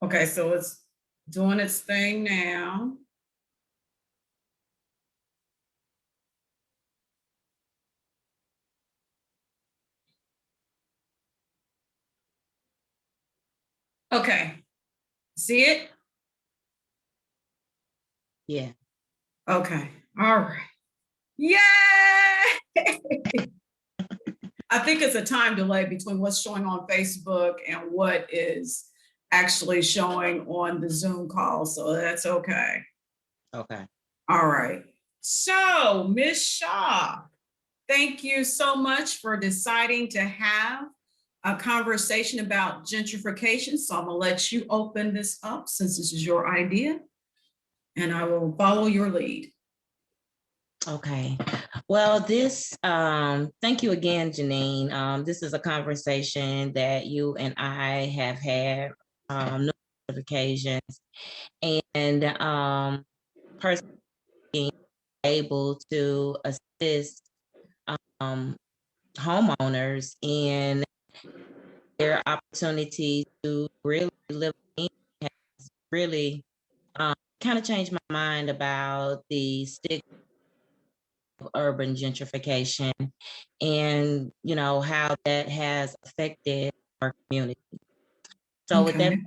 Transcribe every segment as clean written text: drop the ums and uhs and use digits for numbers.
Okay, so it's doing its thing now. Okay, see it? Yeah. Okay, all right. Yay! I think it's a time delay between what's showing on Facebook and what is actually showing on the Zoom call, so that's okay. Okay. All right. So, Ms. Shaw, thank you so much for deciding to have a conversation about gentrification. So I'm gonna let you open this up since this is your idea, and I will follow your lead. Okay. Well, thank you again, Janine. This is a conversation that you and I have had numerous occasions, and personally being able to assist um, homeowners in their opportunity to really live in has really kind of changed my mind about the stigma of urban gentrification and how that has affected our community. So with that Okay.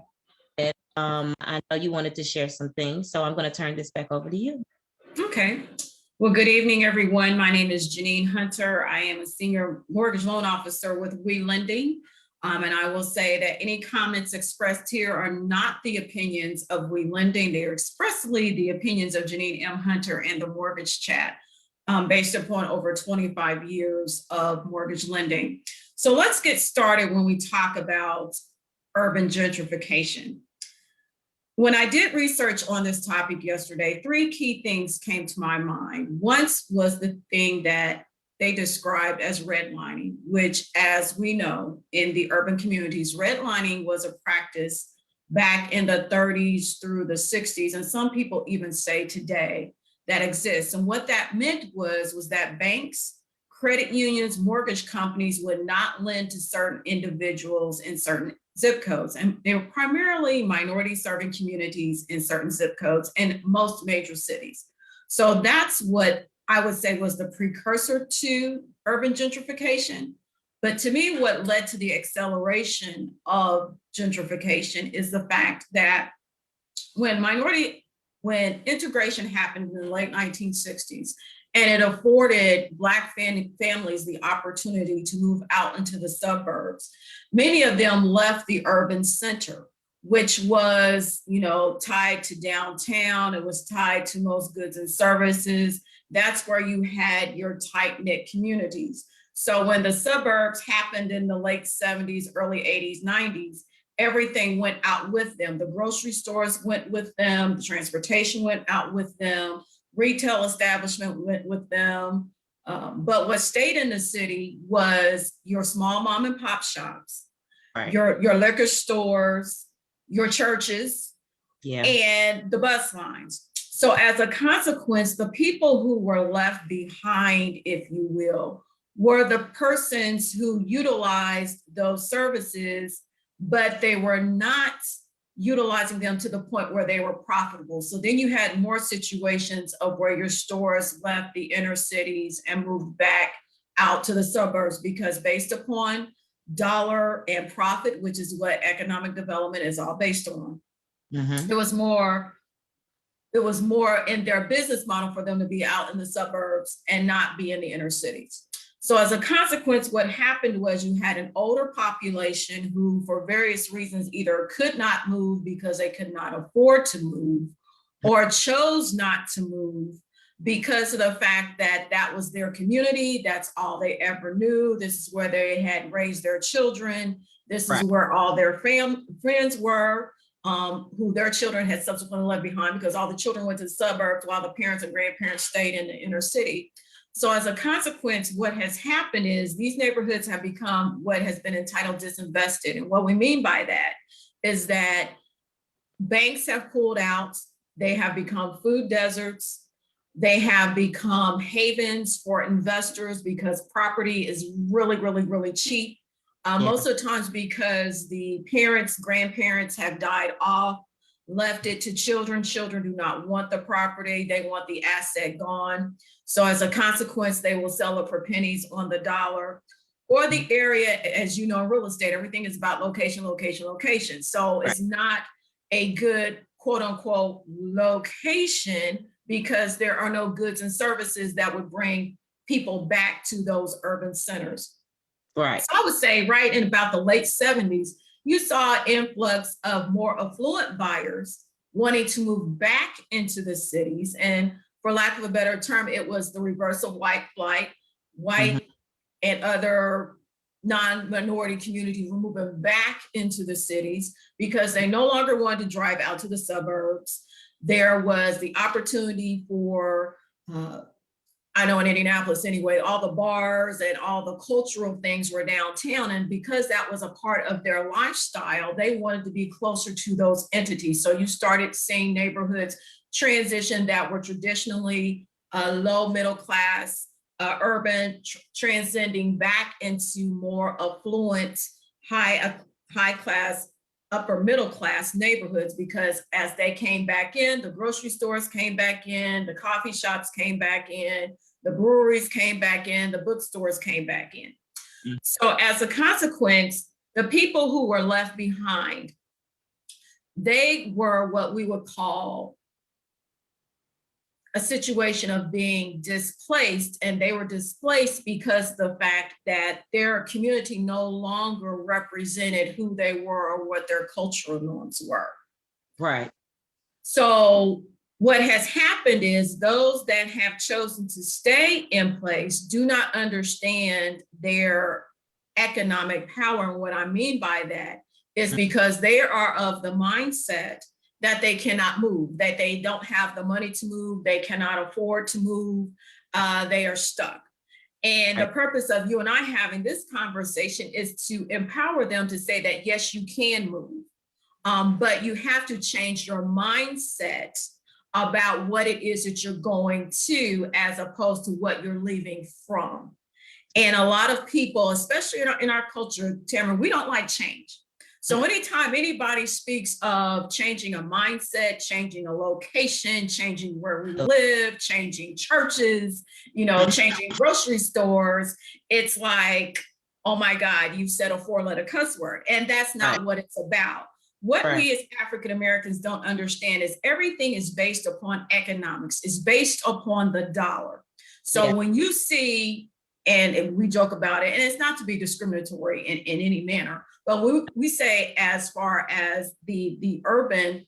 said, I know you wanted to share some things, so I'm going to turn this back over to you. Okay. Well, good evening, everyone. My name is Janine Hunter. I am a senior mortgage loan officer with We Lending. And I will say that any comments expressed here are not the opinions of We Lending. They are expressly the opinions of Janine M. Hunter and the Mortgage Chat, based upon over 25 years of mortgage lending. So let's get started when we talk about urban gentrification. When I did research on this topic yesterday, three key things came to my mind. Once was the thing that they described as redlining, which, as we know, in the urban communities, redlining was a practice back in the 30s through the 60s, and some people even say today that exists. And what that meant was that banks, credit unions, mortgage companies would not lend to certain individuals in certain zip codes. And they were primarily minority serving communities in certain zip codes in most major cities. So that's what I would say was the precursor to urban gentrification. But to me, what led to the acceleration of gentrification is the fact that when integration happened in the late 1960s, and it afforded Black families the opportunity to move out into the suburbs, many of them left the urban center, which was, tied to downtown. It was tied to most goods and services. That's where you had your tight-knit communities. So when the suburbs happened in the late 70s, early 80s, 90s, everything went out with them. The grocery stores went with them, the transportation went out with them, retail establishment went with them. But what stayed in the city was your small mom and pop shops, Right. your liquor stores, your churches, Yeah. and the bus lines. So as a consequence, the people who were left behind, if you will, were the persons who utilized those services, but they were not utilizing them to the point where they were profitable. So then you had more situations of where your stores left the inner cities and moved back out to the suburbs, because based upon dollar and profit, which is what economic development is all based on, it was more in their business model for them to be out in the suburbs and not be in the inner cities. So as a consequence, what happened was you had an older population who, for various reasons, either could not move because they could not afford to move, or chose not to move because of the fact that that was their community. That's all they ever knew. This is where they had raised their children. This is where all their friends were, who their children had subsequently left behind, because all the children went to the suburbs while the parents and grandparents stayed in the inner city. So as a consequence, what has happened is these neighborhoods have become what has been entitled disinvested. And what we mean by that is that banks have pulled out, they have become food deserts, they have become havens for investors because property is really, really, really cheap. Yeah. Most of the times because the parents, grandparents have died off, left it to children. Children do not want the property. They want the asset gone. So as a consequence, they will sell it for pennies on the dollar. Or the area, as you know, in real estate, everything is about location, location, location. So Right. it's not a good quote unquote location because there are no goods and services that would bring people back to those urban centers. Right. So I would say right in about the late 70s, you saw an influx of more affluent buyers wanting to move back into the cities. And for lack of a better term, it was the reverse of white flight. White and other non-minority communities were moving back into the cities because they no longer wanted to drive out to the suburbs. There was the opportunity for, I know in Indianapolis anyway, all the bars and all the cultural things were downtown. And because that was a part of their lifestyle, they wanted to be closer to those entities. So you started seeing neighborhoods transition that were traditionally low middle class, urban, transcending back into more affluent, high class, upper middle class neighborhoods, because as they came back in, the grocery stores came back in, the coffee shops came back in, the breweries came back in, the bookstores came back in. So as a consequence, the people who were left behind, they were what we would call a situation of being displaced, and they were displaced because the fact that their community no longer represented who they were or what their cultural norms were. Right. So what has happened is those that have chosen to stay in place do not understand their economic power. And what I mean by that is because they are of the mindset that they cannot move, that they don't have the money to move, they cannot afford to move, they are stuck. And the purpose of you and I having this conversation is to empower them to say that, yes, you can move, but you have to change your mindset about what it is that you're going to, as opposed to what you're leaving from. And a lot of people, especially in our culture, Tamara, we don't like change. So anytime anybody speaks of changing a mindset, changing a location, changing where we live, changing churches, changing grocery stores, it's like, oh my God, you said a 4-letter cuss word. And that's not what it's about. What we as African Americans don't understand is everything is based upon economics, it's based upon the dollar. So when you see, and we joke about it, and it's not to be discriminatory in any manner, but we say as far as the urban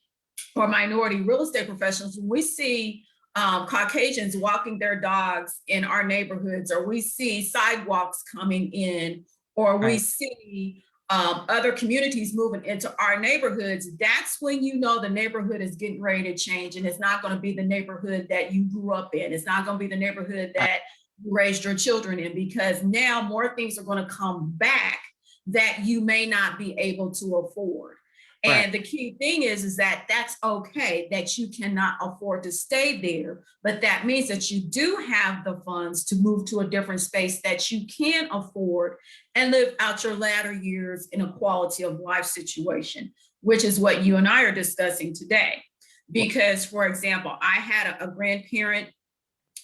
or minority real estate professionals, we see Caucasians walking their dogs in our neighborhoods, or we see sidewalks coming in, or we see other communities moving into our neighborhoods, that's when you know the neighborhood is getting ready to change, and it's not going to be the neighborhood that you grew up in. It's not going to be the neighborhood that you raised your children in, because now more things are going to come back that you may not be able to afford. And the key thing is that that's okay, that you cannot afford to stay there, but that means that you do have the funds to move to a different space that you can afford and live out your latter years in a quality of life situation, which is what you and I are discussing today. Because, for example, I had a grandparent,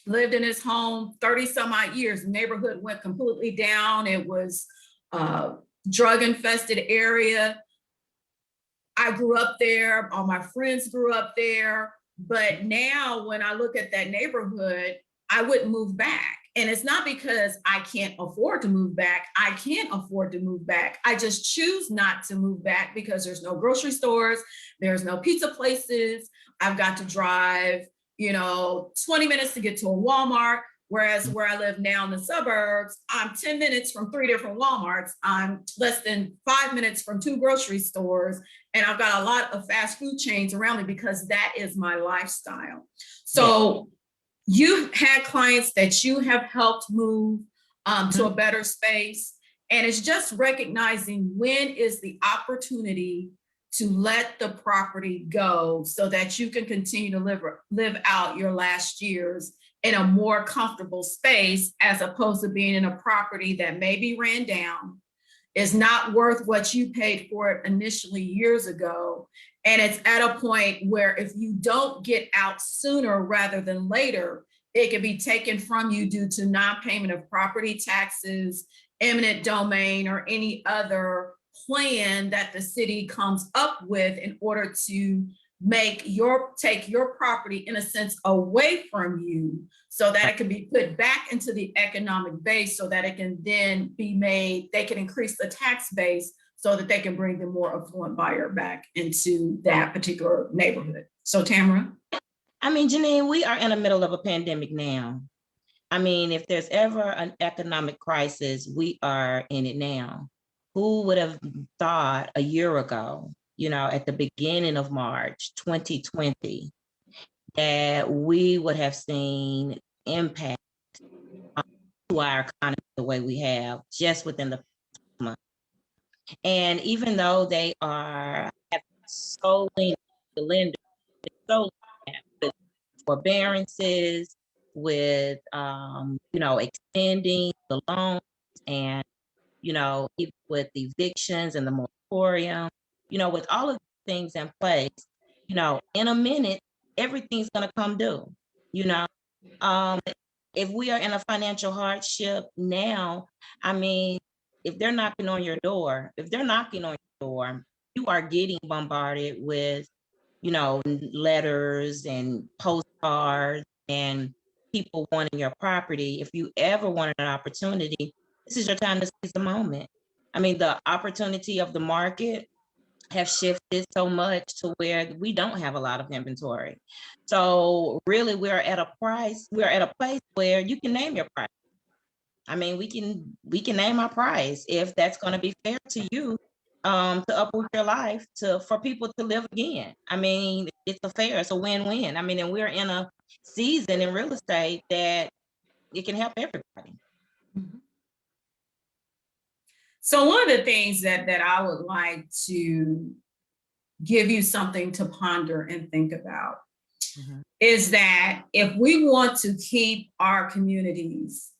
lived in his home 30 some odd years, the neighborhood went completely down. It was a drug infested area. I grew up there, all my friends grew up there, but now when I look at that neighborhood, I wouldn't move back. And it's not because I can't afford to move back. I can't afford to move back. I just choose not to move back because there's no grocery stores, there's no pizza places. I've got to drive, 20 minutes to get to a Walmart. Whereas where I live now in the suburbs, I'm 10 minutes from 3 different Walmarts. I'm less than 5 minutes from 2 grocery stores. And I've got a lot of fast food chains around me because that is my lifestyle. So you've had clients that you have helped move to a better space. And it's just recognizing when is the opportunity to let the property go so that you can continue to live out your last years in a more comfortable space, as opposed to being in a property that maybe ran down, is not worth what you paid for it initially years ago. And it's at a point where if you don't get out sooner rather than later, it can be taken from you due to non-payment of property taxes, eminent domain, or any other plan that the city comes up with in order to take your property in a sense away from you so that it can be put back into the economic base so that it can then be made, they can increase the tax base so that they can bring the more affluent buyer back into that particular neighborhood. So Tamara? I mean, Janine, we are in the middle of a pandemic now. I mean, if there's ever an economic crisis, we are in it now. Who would have thought a year ago, at the beginning of March 2020, that we would have seen impact to our economy the way we have just within the month. And even though they are solely the lender, solely with forbearances, with extending the loans, and even with evictions and the moratorium, with all of the things in place, in a minute, everything's gonna come due. If we are in a financial hardship now, I mean, if they're knocking on your door, you are getting bombarded with, letters and postcards and people wanting your property. If you ever wanted an opportunity, this is your time to seize the moment. I mean, the opportunity of the market have shifted so much to where we don't have a lot of inventory. So really we're at a place where you can name your price. I mean, we can name our price if that's going to be fair to you, to uproot your life for people to live again. I mean, it's a win-win. I mean, and we're in a season in real estate that it can help everybody. So one of the things that I would like to give you something to ponder and think about is that if we want to keep our communities,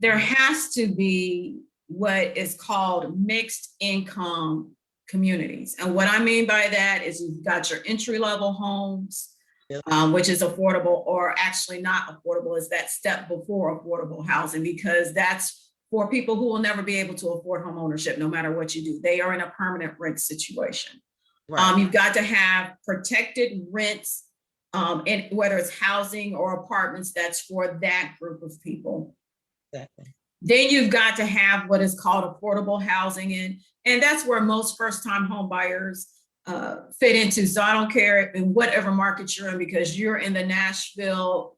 there has to be what is called mixed income communities. And what I mean by that is you've got your entry-level homes, which is affordable, or actually not affordable, is that step before affordable housing, because that's for people who will never be able to afford home ownership, no matter what you do. They are in a permanent rent situation. Right. You've got to have protected rents, and whether it's housing or apartments, that's for that group of people. Exactly. Then you've got to have what is called affordable housing, and that's where most first-time home buyers fit into. So I don't care in whatever market you're in, because you're in the Nashville,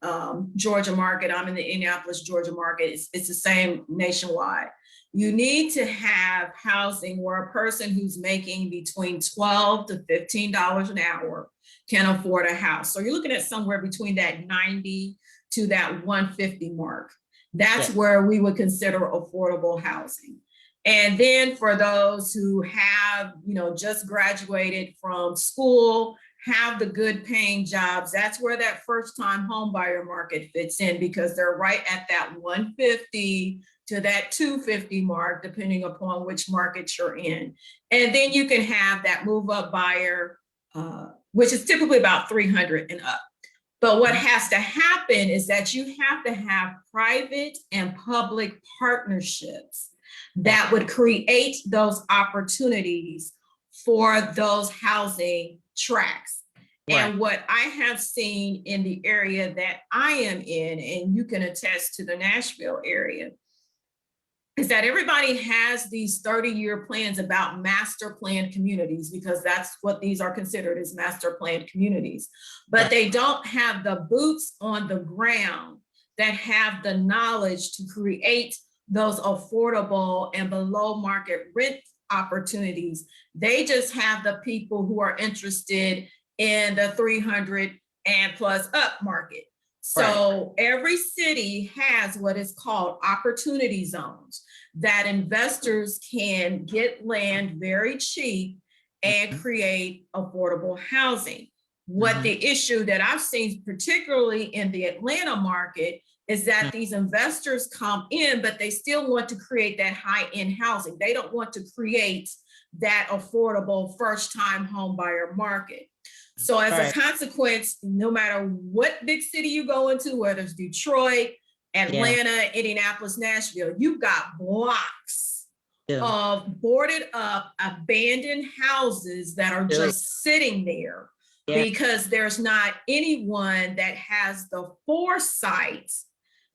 Georgia market, I'm in the Indianapolis, Georgia market. It's the same nationwide. You need to have housing where a person who's making between $12 to $15 an hour can afford a house. So you're looking at somewhere between that 90 to that 150 mark. That's where we would consider affordable housing. And then for those who have, just graduated from school, have the good paying jobs, that's where that first time home buyer market fits in, because they're right at that 150 to that 250 mark, depending upon which market you're in. And then you can have that move up buyer, which is typically about 300 and up. But what has to happen is that you have to have private and public partnerships that would create those opportunities for those housing tracts. Right. And what I have seen in the area that I am in, and you can attest to the Nashville area, is that everybody has these 30-year plans about master planned communities, because that's what these are considered, as master planned communities. But they don't have the boots on the ground that have the knowledge to create those affordable and below market rent opportunities. They just have the people who are interested in the 300 and plus up market. So every city has what is called opportunity zones that investors can get land very cheap and create affordable housing. What the issue that I've seen, particularly in the Atlanta market, is that these investors come in, but they still want to create that high-end housing. They don't want to create that affordable first-time home buyer market. So as a consequence, no matter what big city you go into, whether it's Detroit, Atlanta, Indianapolis, Nashville, you've got blocks of boarded up, abandoned houses that are just sitting there because there's not anyone that has the foresight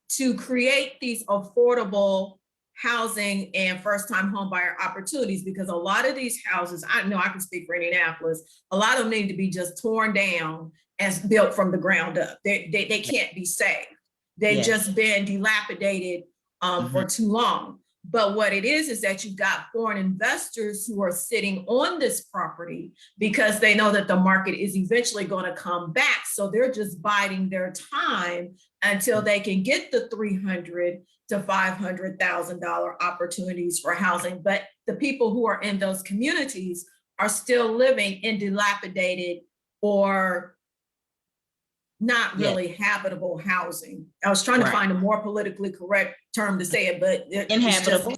to create these affordable housing and first-time home buyer opportunities, because a lot of these houses, I know I can speak for Indianapolis, a lot of them need to be just torn down and built from the ground up. They can't be saved. They've just been dilapidated for too long. But what it is that you've got foreign investors who are sitting on this property because they know that the market is eventually going to come back. So they're just biding their time until they can get the $300,000 to $500,000 opportunities for housing. But the people who are in those communities are still living in dilapidated or not really habitable housing. I was trying to find a more politically correct term to say it, but inhabitable.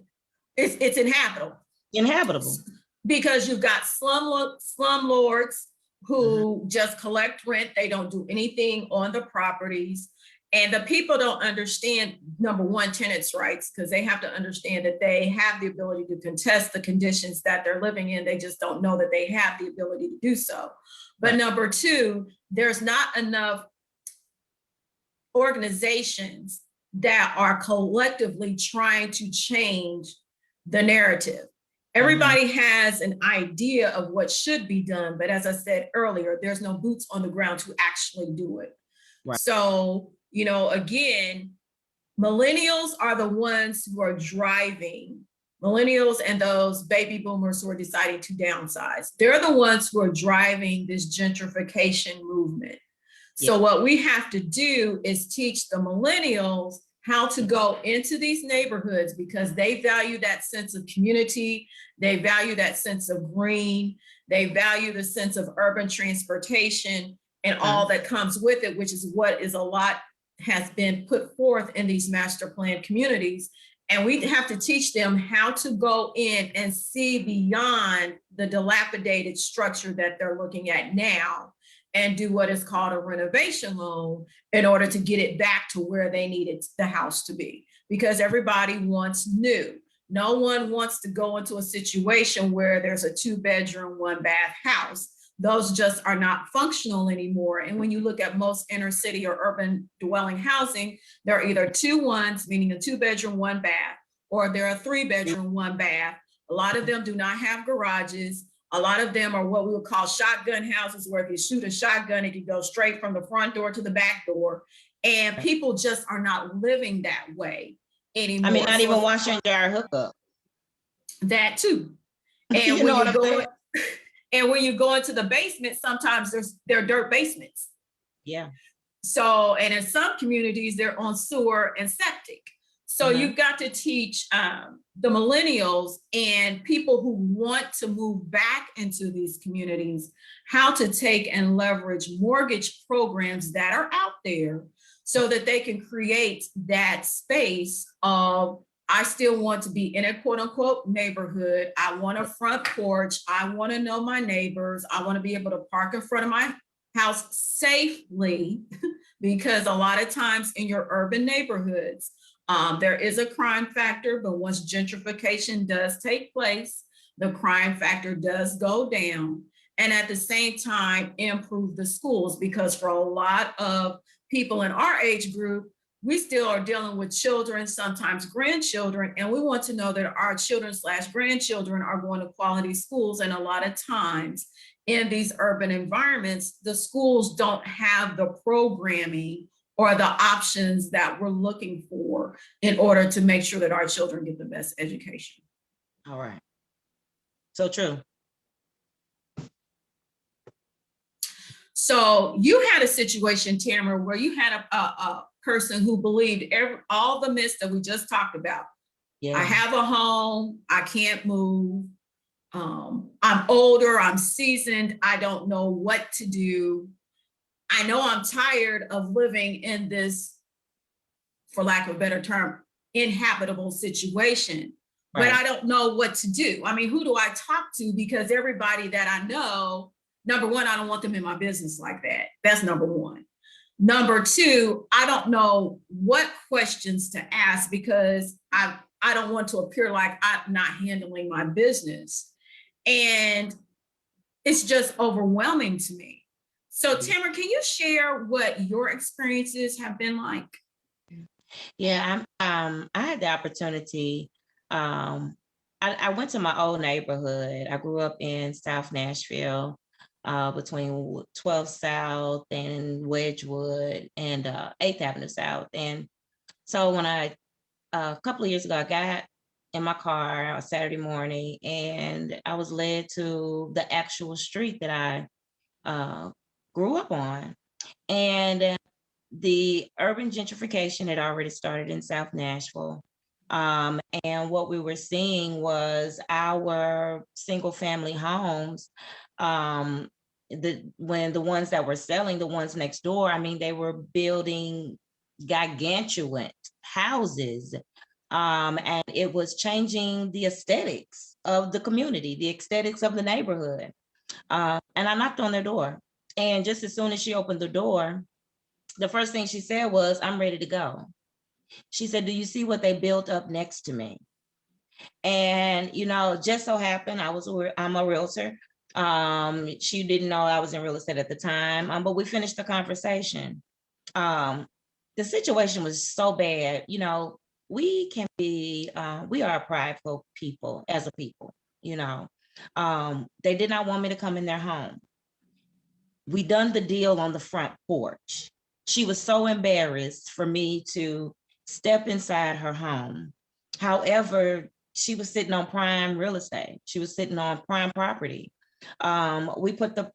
It's inhabitable. Inhabitable. Because you've got slumlords who just collect rent. They don't do anything on the properties. And the people don't understand, number one, tenants' rights, because they have to understand that they have the ability to contest the conditions that they're living in. They just don't know that they have the ability to do so. But number two, there's not enough organizations that are collectively trying to change the narrative. Everybody has an idea of what should be done, but as I said earlier, there's no boots on the ground to actually do it. So, you know, again, millennials are the ones who are driving, millennials and those baby boomers who are deciding to downsize. They're the ones who are driving this gentrification movement. So what we have to do is teach the millennials how to go into these neighborhoods, because they value that sense of community. They value that sense of green. They value the sense of urban transportation and all that comes with it, which is what is a lot has been put forth in these master plan communities. And we have to teach them how to go in and see beyond the dilapidated structure that they're looking at now and do what is called a renovation loan in order to get it back to where they needed the house to be. Because everybody wants new. No one wants to go into a situation where there's a 2-bedroom, 1-bath house. Those just are not functional anymore. And when you look at most inner city or urban dwelling housing, there are either 2-1s, meaning a 2-bedroom, 1-bath, or there are 3-bedroom, 1-bath. A lot of them do not have garages. A lot of them are what we would call shotgun houses, where if you shoot a shotgun, it can go straight from the front door to the back door. And people just are not living that way anymore. I mean, not even washer and dryer hookup. That too. And you when you go, and when you go into the basement, sometimes they're dirt basements. Yeah. So, and in some communities, they're on sewer and septic. So you've got to teach the millennials and people who want to move back into these communities how to take and leverage mortgage programs that are out there so that they can create that space of, I still want to be in a quote unquote neighborhood. I want a front porch. I want to know my neighbors. I want to be able to park in front of my house safely, because a lot of times in your urban neighborhoods, there is a crime factor, but once gentrification does take place, the crime factor does go down. And at the same time, improve the schools, because for a lot of people in our age group, we still are dealing with children, sometimes grandchildren, and we want to know that our children/grandchildren are going to quality schools. And a lot of times in these urban environments, the schools don't have the programming or the options that we're looking for in order to make sure that our children get the best education. All right. So true. So you had a situation, Tamara, where you had a person who believed all the myths that we just talked about. Yeah. I have a home, I can't move. I'm older, I'm seasoned, I don't know what to do. I know I'm tired of living in this for lack of a better term, inhabitable situation. But Right. I don't know what to do. I mean, who do I talk to? Because everybody that I know, number one, I don't want them in my business like that. That's number one. Number two, I don't know what questions to ask because I don't want to appear like I'm not handling my business. And it's just overwhelming to me. So Tamara, can you share what your experiences have been like? Yeah, I had the opportunity. Um, I went to my old neighborhood. I grew up in South Nashville, between 12 South and Wedgewood and 8th Avenue South. And so when a couple of years ago, I got in my car on Saturday morning and I was led to the actual street that I uh, grew up on. And the urban gentrification had already started in South Nashville. And what we were seeing was our single family homes, when the ones that were selling, the ones next door, I mean, they were building gargantuan houses. And it was changing the aesthetics of the community, the aesthetics of the neighborhood. And I knocked on their door. And just as soon as she opened the door, the first thing she said was, "I'm ready to go." She said, "Do you see what they built up next to me?" And, just so happened, I'm a realtor. She didn't know I was in real estate at the time, but we finished the conversation. Um, the situation was so bad, we are a prideful people as a people, you know. They did not want me to come in their home. We done the deal on the front porch. She was so embarrassed for me to step inside her home. However, she was sitting on prime real estate. She was sitting on prime property. We put the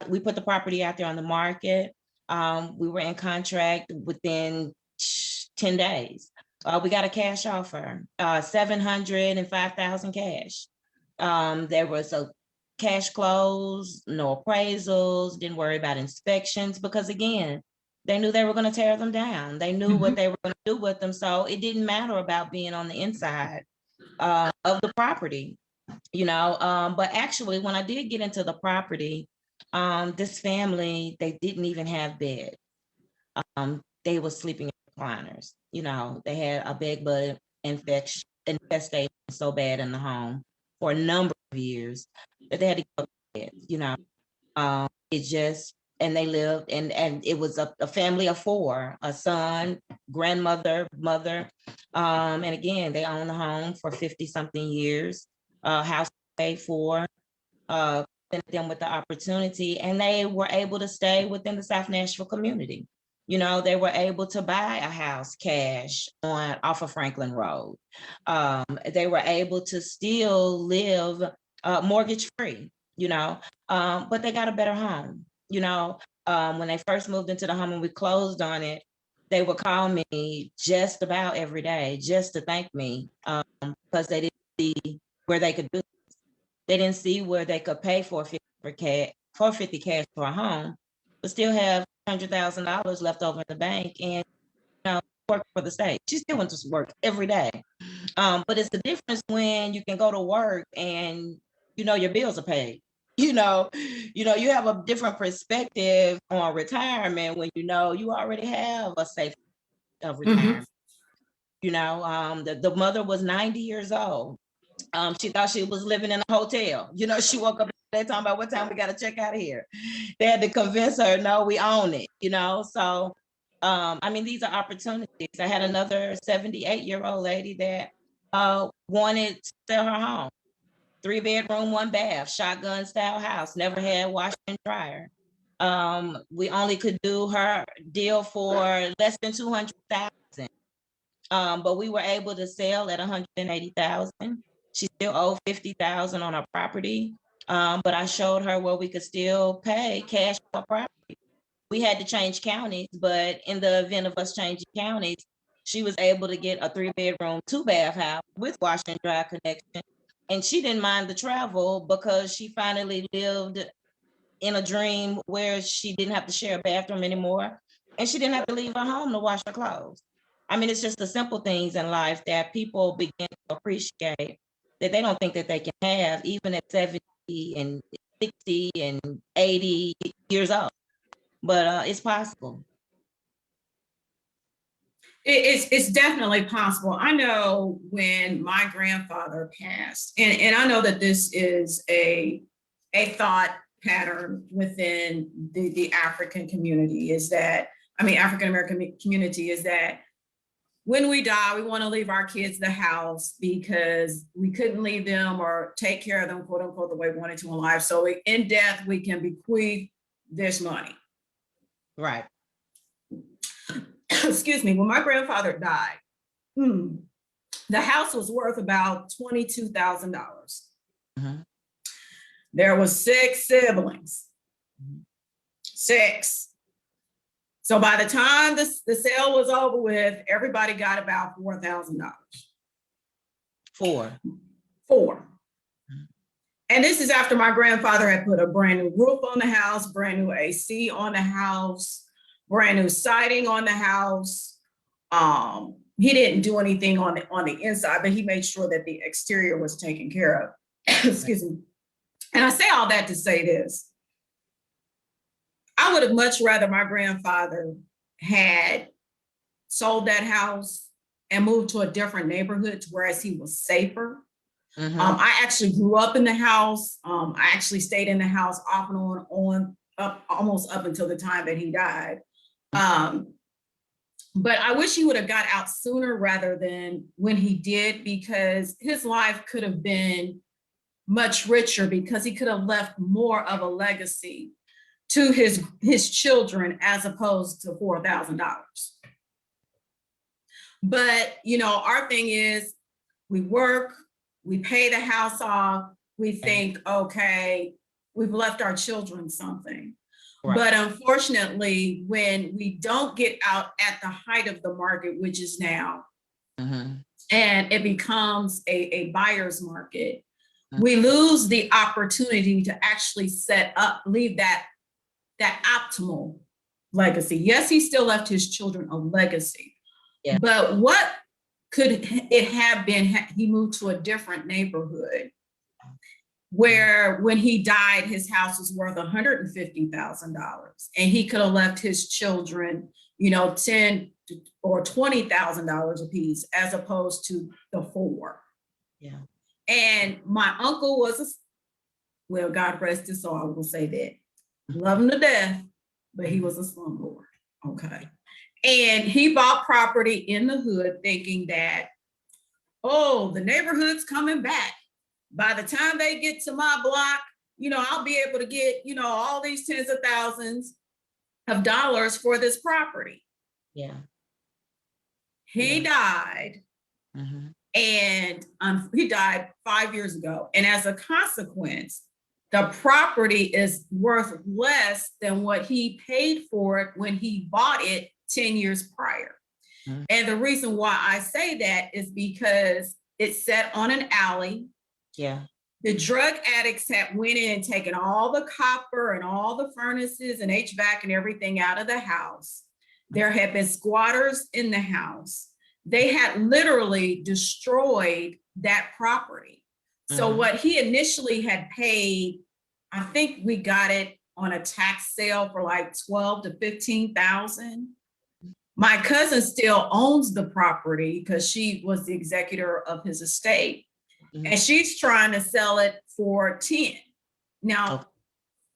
we put the property out there on the market. We were in contract within 10 days. We got a cash offer, 700 and 5,000 cash. There was a cash close, no appraisals, didn't worry about inspections because again, they knew they were going to tear them down. They knew what they were going to do with them. So it didn't matter about being on the inside of the property, but actually when I did get into the property, this family, they didn't even have bed. They were sleeping in recliners. They had a bed bug infestation so bad in the home for a number of years that they had to go to bed, it just, and they lived, and it was a family of four, a son, grandmother, mother. And again, they owned the home for 50 something years, house paid for, presented them with the opportunity, and they were able to stay within the South Nashville community. They were able to buy a house cash off of Franklin Road. They were able to still live mortgage free, but they got a better home. When they first moved into the home and we closed on it, they would call me just about every day just to thank me, because they didn't see where they could do. They didn't see where they could pay 450 cash for a home, but still have $100,000 left over in the bank and work for the state. She still went to work every day. But it's the difference when you can go to work and your bills are paid. You have a different perspective on retirement when you already have a safe of Mm-hmm. retirement. The mother was 90 years old. She thought she was living in a hotel. She woke up they talking about what time we got to check out of here. They had to convince her, no, we own it, So, I mean, these are opportunities. I had another 78-year-old lady that wanted to sell her home. 3-bedroom, 1 bath, shotgun style house, never had washer and dryer. We only could do her deal for less than 200,000. But we were able to sell at 180,000. She still owed 50,000 on her property. But I showed her where we could still pay cash for property. We had to change counties, but in the event of us changing counties, she was able to get a 3-bedroom, 2-bath house with wash and dry connection. And she didn't mind the travel because she finally lived in a dream where she didn't have to share a bathroom anymore. And she didn't have to leave her home to wash her clothes. I mean, it's just the simple things in life that people begin to appreciate that they don't think that they can have, even at 70 and 60 and 80 years old. But it's possible. It's definitely possible. I know when my grandfather passed, and I know that this is a thought pattern within the African community, is that, I mean, African American community, is that when we die, we want to leave our kids the house because we couldn't leave them or take care of them, quote unquote, the way we wanted to in life. So in death, we can bequeath this money. Right. Excuse me, when my grandfather died, the house was worth about $22,000. Mhm. There was 6 siblings. 6. So by the time the sale was over with, everybody got about $4,000. 4. 4. And this is after my grandfather had put a brand new roof on the house, brand new AC on the house, brand new siding on the house. He didn't do anything on the inside, but he made sure that the exterior was taken care of. Excuse me. And I say all that to say this. I would have much rather my grandfather had sold that house and moved to a different neighborhood to whereas he was safer. I actually grew up in the house. I actually stayed in the house off and on up almost up until the time that he died. But I wish he would have got out sooner rather than when he did, because his life could have been much richer, because he could have left more of a legacy to his children as opposed to $4,000. But, you know, our thing is we work, we pay the house off, we think, okay, we've left our children something. Right. But unfortunately, when we don't get out at the height of the market, which is now, and it becomes a buyer's market, we lose the opportunity to actually leave that optimal legacy. Yes, he still left his children a legacy, but what could it have been had he moved to a different neighborhood where when he died, his house was worth $150,000 and he could have left his children, you know, $10,000 or $20,000 a piece, as opposed to the 4. Yeah. And my uncle was well, God rest his soul, I will say that. Love him to death, but he was a slumlord. Okay. And he bought property in the hood thinking that, oh, the neighborhood's coming back. By the time they get to my block, you know, I'll be able to get, you know, all these tens of thousands of dollars for this property. Yeah. He died. And he died 5 years ago. And as a consequence, the property is worth less than what he paid for it when he bought it 10 years prior. And the reason why I say that is because it's set on an alley. Yeah. The drug addicts had went in and taken all the copper and all the furnaces and HVAC and everything out of the house. There had been squatters in the house. They had literally destroyed that property. So what he initially had paid, I think we got it on a tax sale for like 12 to 15,000. My cousin still owns the property because she was the executor of his estate. And she's trying to sell it for 10. Now,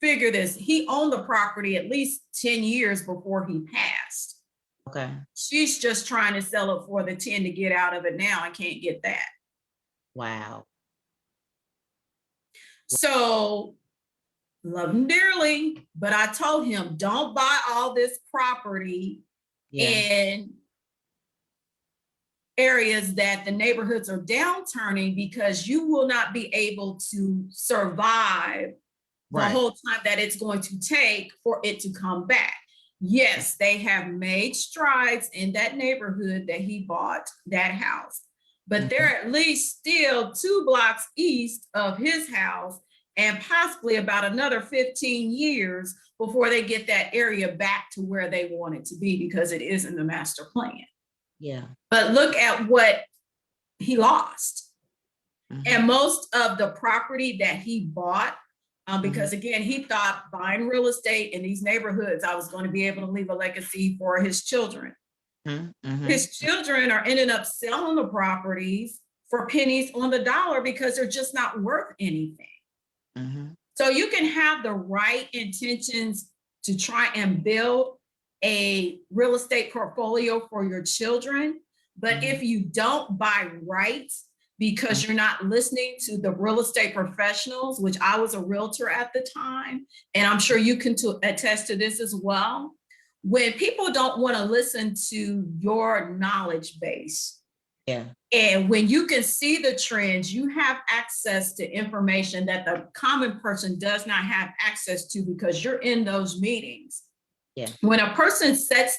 figure this, he owned the property at least 10 years before he passed. Okay. She's just trying to sell it for the 10 to get out of it now. I can't get that. Wow. So, love him dearly, but I told him, don't buy all this property in areas that the neighborhoods are downturning, because you will not be able to survive the whole time that it's going to take for it to come back. Yes, they have made strides in that neighborhood that he bought that house, but they're at least still 2 blocks east of his house and possibly about another 15 years before they get that area back to where they want it to be, because it is in the master plan. Yeah. But look at what he lost. Mhm. And most of the property that he bought, because again, he thought buying real estate in these neighborhoods, I was going to be able to leave a legacy for his children. His children are ending up selling the properties for pennies on the dollar because they're just not worth anything. So you can have the right intentions to try and build a real estate portfolio for your children, but if you don't buy right, because you're not listening to the real estate professionals, which I was a realtor at the time, and I'm sure you can attest to this as well. When people don't want to listen to your knowledge base, Yeah. and when you can see the trends, you have access to information that the common person does not have access to because you're in those meetings. Yeah. When a person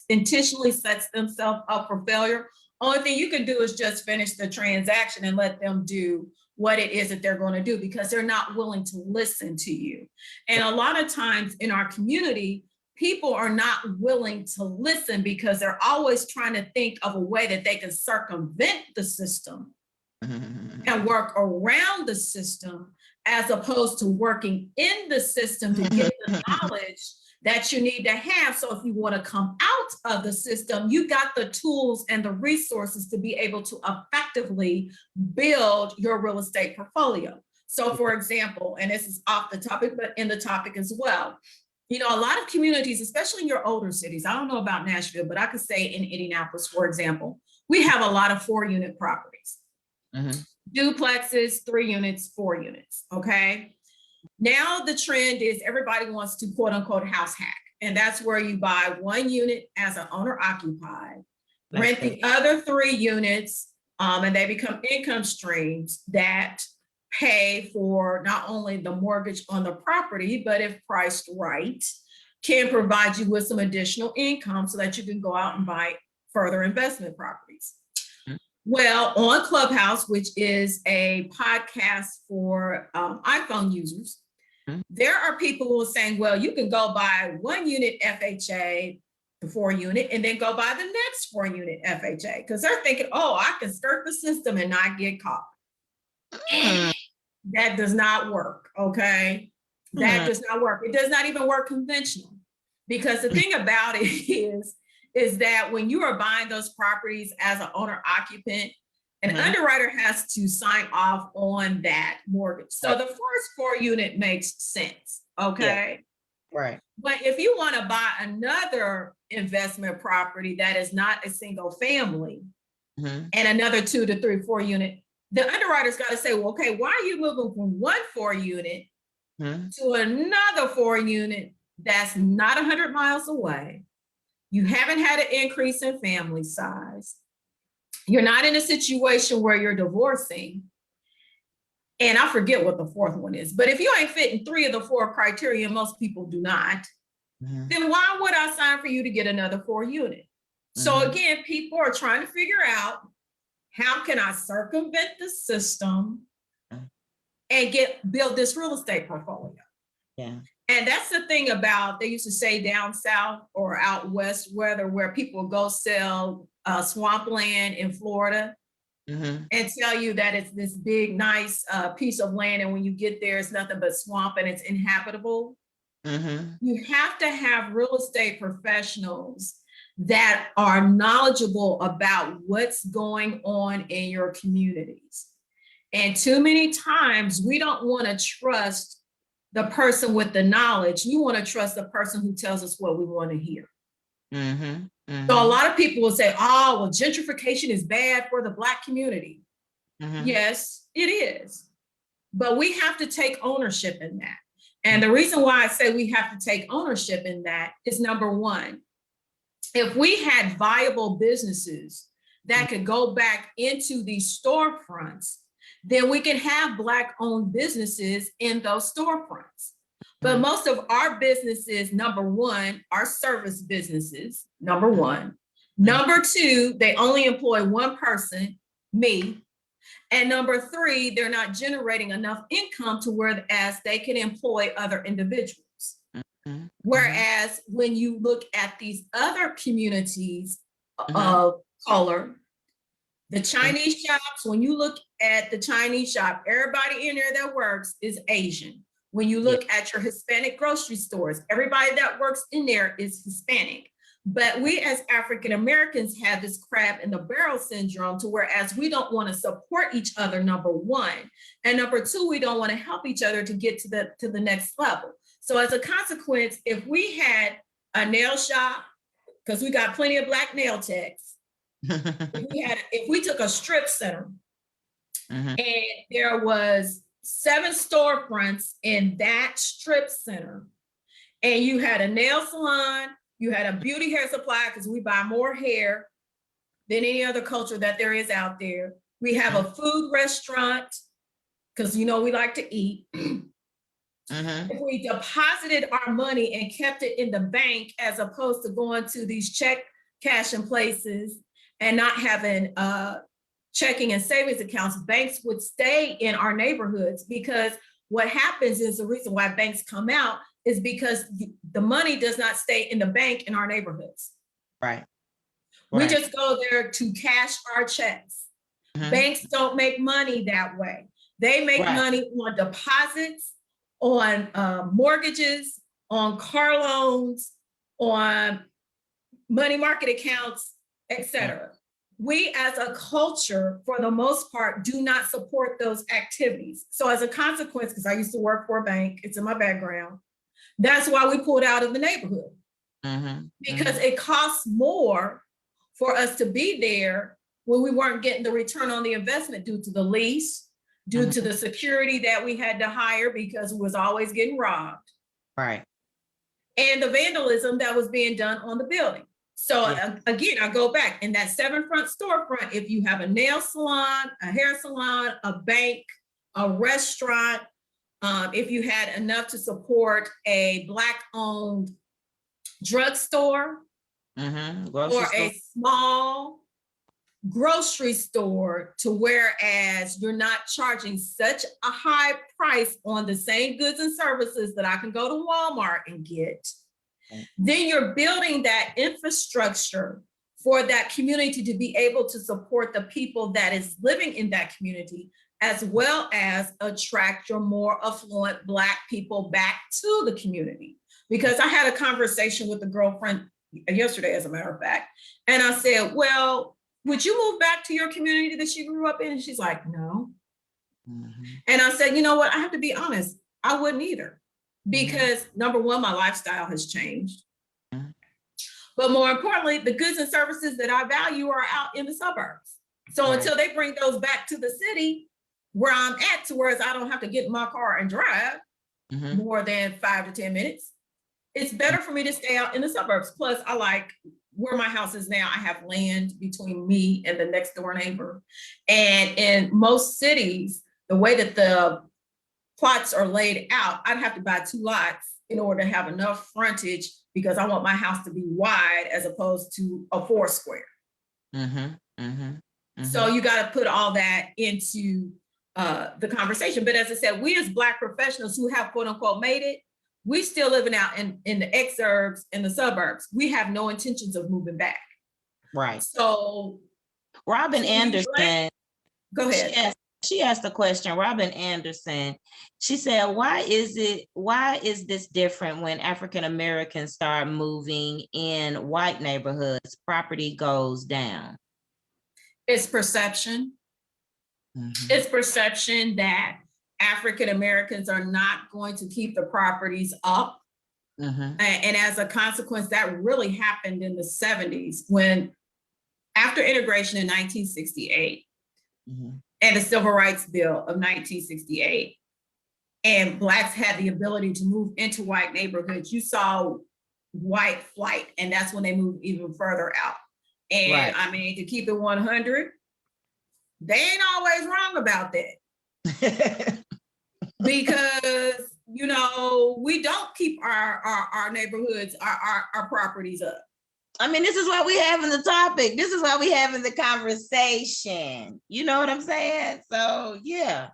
intentionally sets themselves up for failure, only thing you can do is just finish the transaction and let them do what it is that they're going to do because they're not willing to listen to you. And a lot of times in our community, people are not willing to listen because they're always trying to think of a way that they can circumvent the system and work around the system as opposed to working in the system to get the knowledge that you need to have. So if you want to come out of the system, you got the tools and the resources to be able to effectively build your real estate portfolio. So for example, and this is off the topic, but in the topic as well, you know, a lot of communities, especially in your older cities, I don't know about Nashville, but I could say in Indianapolis, for example, we have a lot of 4-unit properties, duplexes, 3 units, 4 units, okay? Now the trend is everybody wants to quote unquote house hack. And that's where you buy 1 unit as an owner occupied, rent the other 3 units, and they become income streams that pay for not only the mortgage on the property, but if priced right, can provide you with some additional income so that you can go out and buy further investment properties. Well, on Clubhouse, which is a podcast for iPhone users, there are people who are saying, well, you can go buy 1 unit FHA, the 4 unit, and then go buy the next 4 unit FHA because they're thinking, oh, I can skirt the system and not get caught. That does not work, okay? That does not work. It does not even work conventional because the thing about it is that when you are buying those properties as an owner occupant, an underwriter has to sign off on that mortgage. So the first 4 unit makes sense, okay? Yeah. Right. But if you want to buy another investment property that is not a single family and another 2 to 3, 4 unit, the underwriter's got to say, well, okay, why are you moving from 1 4 unit to another 4 unit that's not 100 miles away? You haven't had an increase in family size. You're not in a situation where you're divorcing. And I forget what the 4th one is, but if you ain't fitting 3 of the 4 criteria, most people do not, then why would I sign for you to get another 4 unit? So again, people are trying to figure out how can I circumvent the system and build this real estate portfolio. Yeah. And that's the thing about, they used to say down south or out west, where people go sell swampland in Florida and tell you that it's this big, nice piece of land. And when you get there, it's nothing but swamp and it's inhabitable. You have to have real estate professionals that are knowledgeable about what's going on in your communities. And too many times we don't want to trust the person with the knowledge. We want to trust the person who tells us what we want to hear. So a lot of people will say, oh, well, gentrification is bad for the Black community. Yes, it is. But we have to take ownership in that. And the reason why I say we have to take ownership in that is, number one, if we had viable businesses that could go back into these storefronts, then we can have Black-owned businesses in those storefronts. But most of our businesses, number one, are service businesses, number one. Number two, they only employ 1 person, me. And number 3, they're not generating enough income to whereas they can employ other individuals. Whereas when you look at these other communities of color, The Chinese shops, when you look at the Chinese shop, everybody in there that works is Asian. When you look at your Hispanic grocery stores, everybody that works in there is Hispanic. But we as African Americans have this crab in the barrel syndrome, to whereas we don't want to support each other, number one. And number two, we don't want to help each other to get to the next level. So as a consequence, if we had a nail shop, because we got plenty of Black nail techs, if we took a strip center and there was 7 storefronts in that strip center, and you had a nail salon, you had a beauty hair supply, because we buy more hair than any other culture that there is out there. We have a food restaurant, because we like to eat. If we deposited our money and kept it in the bank, as opposed to going to these check cashing places and not having checking and savings accounts, banks would stay in our neighborhoods, because what happens is, the reason why banks come out is because the money does not stay in the bank in our neighborhoods. Right. We just go there to cash our checks. Banks don't make money that way. They make money on deposits, on mortgages, on car loans, on money market accounts, etc. We as a culture, for the most part, do not support those activities. So as a consequence, because I used to work for a bank, it's in my background, that's why we pulled out of the neighborhood. Because it costs more for us to be there when we weren't getting the return on the investment due to the lease, due to the security that we had to hire because we was always getting robbed. Right. And the vandalism that was being done on the building. So again, I go back, in that 7 front storefront, if you have a nail salon, a hair salon, a bank, a restaurant, if you had enough to support a Black-owned drugstore, or a small grocery store, to whereas you're not charging such a high price on the same goods and services that I can go to Walmart and get, then you're building that infrastructure for that community to be able to support the people that is living in that community, as well as attract your more affluent Black people back to the community. Because I had a conversation with a girlfriend yesterday, as a matter of fact, and I said, well, would you move back to your community that you grew up in? And she's like, no. And I said, you know what? I have to be honest, I wouldn't either. Because number one, my lifestyle has changed. But more importantly, the goods and services that I value are out in the suburbs. So until they bring those back to the city where I'm at, to whereas I don't have to get in my car and drive more than 5 to 10 minutes, it's better for me to stay out in the suburbs. Plus, I like where my house is now. I have land between me and the next door neighbor. And in most cities, the way that the plots are laid out, I'd have to buy 2 lots in order to have enough frontage, because I want my house to be wide as opposed to a 4 square. So you got to put all that into the conversation. But as I said, we as Black professionals who have quote unquote made it, we still living out in the exurbs, in the suburbs. We have no intentions of moving back. Right. So Robin Anderson, go ahead. She asked a question, Robin Anderson. She said, why is this different when African Americans start moving in white neighborhoods, property goes down? It's perception. It's perception that African Americans are not going to keep the properties up. And as a consequence, that really happened in the 70s, when after integration in 1968, and the Civil Rights Bill of 1968, and Blacks had the ability to move into white neighborhoods, you saw white flight, and that's when they moved even further out. And I mean, to keep it 100, they ain't always wrong about that. Because, we don't keep our neighborhoods, our properties up. I mean, this is why we having the topic. This is why we having the conversation. You know what I'm saying? So, yeah.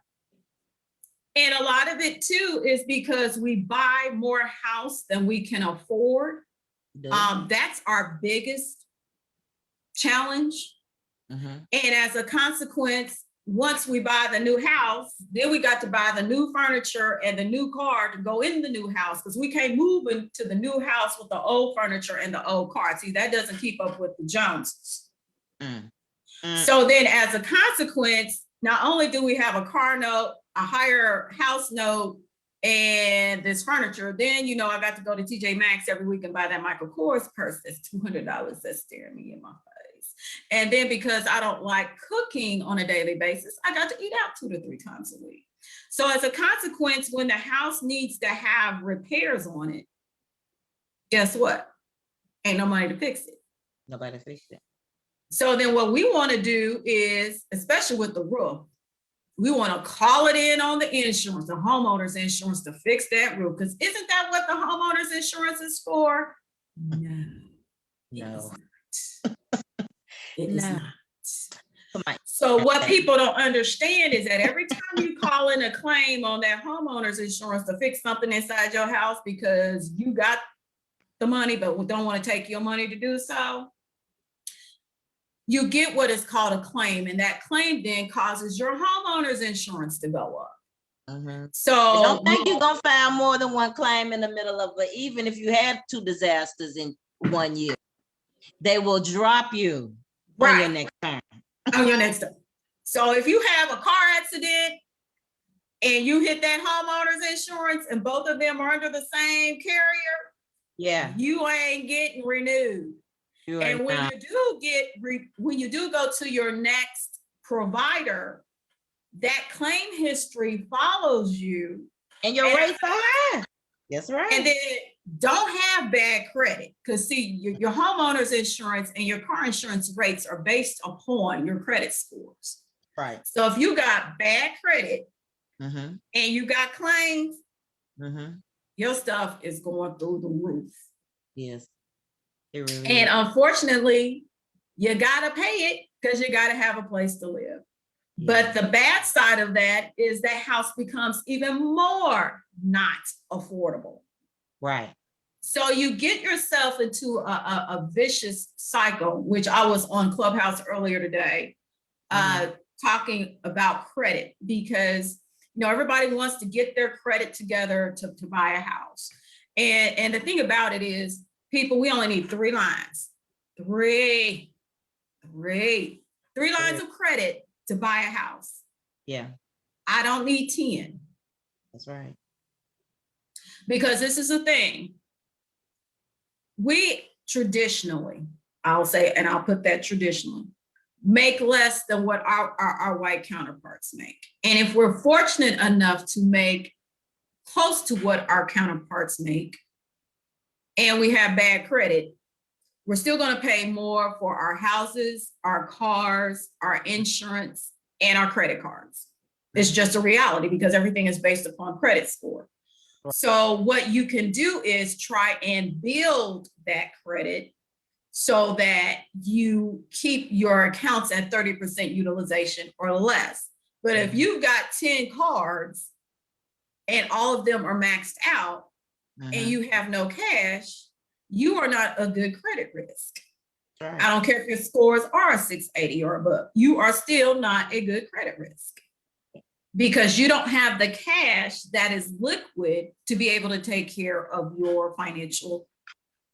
And a lot of it too is because we buy more house than we can afford. That's our biggest challenge. Mhm. And as a consequence, once we buy the new house, then we got to buy the new furniture and the new car to go in the new house, because we can't move into the new house with the old furniture and the old car. See, that doesn't keep up with the Joneses. Mm. Mm. So then as a consequence, not only do we have a car note, a higher house note, and this furniture, then, you know, I got to go to TJ Maxx every week and buy that Michael Kors purse that's $200 that's staring me in my face. And then because I don't like cooking on a daily basis, I got to eat out 2 to 3 times a week. So as a consequence, when the house needs to have repairs on it, guess what? Ain't no money to fix it. Nobody fixed it. So then what we want to do is, especially with the roof, we want to call it in on the insurance, the homeowner's insurance, to fix that roof. Because isn't that what the homeowner's insurance is for? No. No. It is No. not. So what people don't understand is that every time you call in a claim on that homeowner's insurance to fix something inside your house because you got the money but don't want to take your money to do so, you get what is called a claim, and that claim then causes your homeowner's insurance to go up. Mm-hmm. So I don't think you're gonna find more than one claim in the middle of it. Even if you have 2 disasters in 1 year, they will drop you on your next term. On your next term. So if you have a car accident and you hit that homeowner's insurance and both of them are under the same carrier, yeah, you ain't getting renewed. And when you do go to your next provider, that claim history follows you. And your rates are high. That's right. And then don't have bad credit, because see, your homeowner's insurance and your car insurance rates are based upon your credit scores. Right. So if you got bad credit mm-hmm. and you got claims, mm-hmm. your stuff is going through the roof. Yes. It really and is. Unfortunately, you gotta pay it because you gotta have a place to live. Yeah. But the bad side of that is that house becomes even more not affordable. Right. So you get yourself into a vicious cycle, which I was on Clubhouse earlier today, talking about credit, because you know everybody wants to get their credit together to buy a house. And the thing about it is, people, we only need 3 lines. Three lines of credit to buy a house. Yeah. I don't need 10. That's right. Because this is the thing. We traditionally, I'll say, and I'll put that traditionally, make less than what our white counterparts make. And if we're fortunate enough to make close to what our counterparts make, and we have bad credit, we're still going to pay more for our houses, our cars, our insurance, and our credit cards. It's just a reality because everything is based upon credit score. So what you can do is try and build that credit so that you keep your accounts at 30% utilization or less. But if you've got 10 cards and all of them are maxed out and you have no cash, you are not a good credit risk. Right. I don't care if your scores are a 680 or above, you are still not a good credit risk because you don't have the cash that is liquid to be able to take care of your financial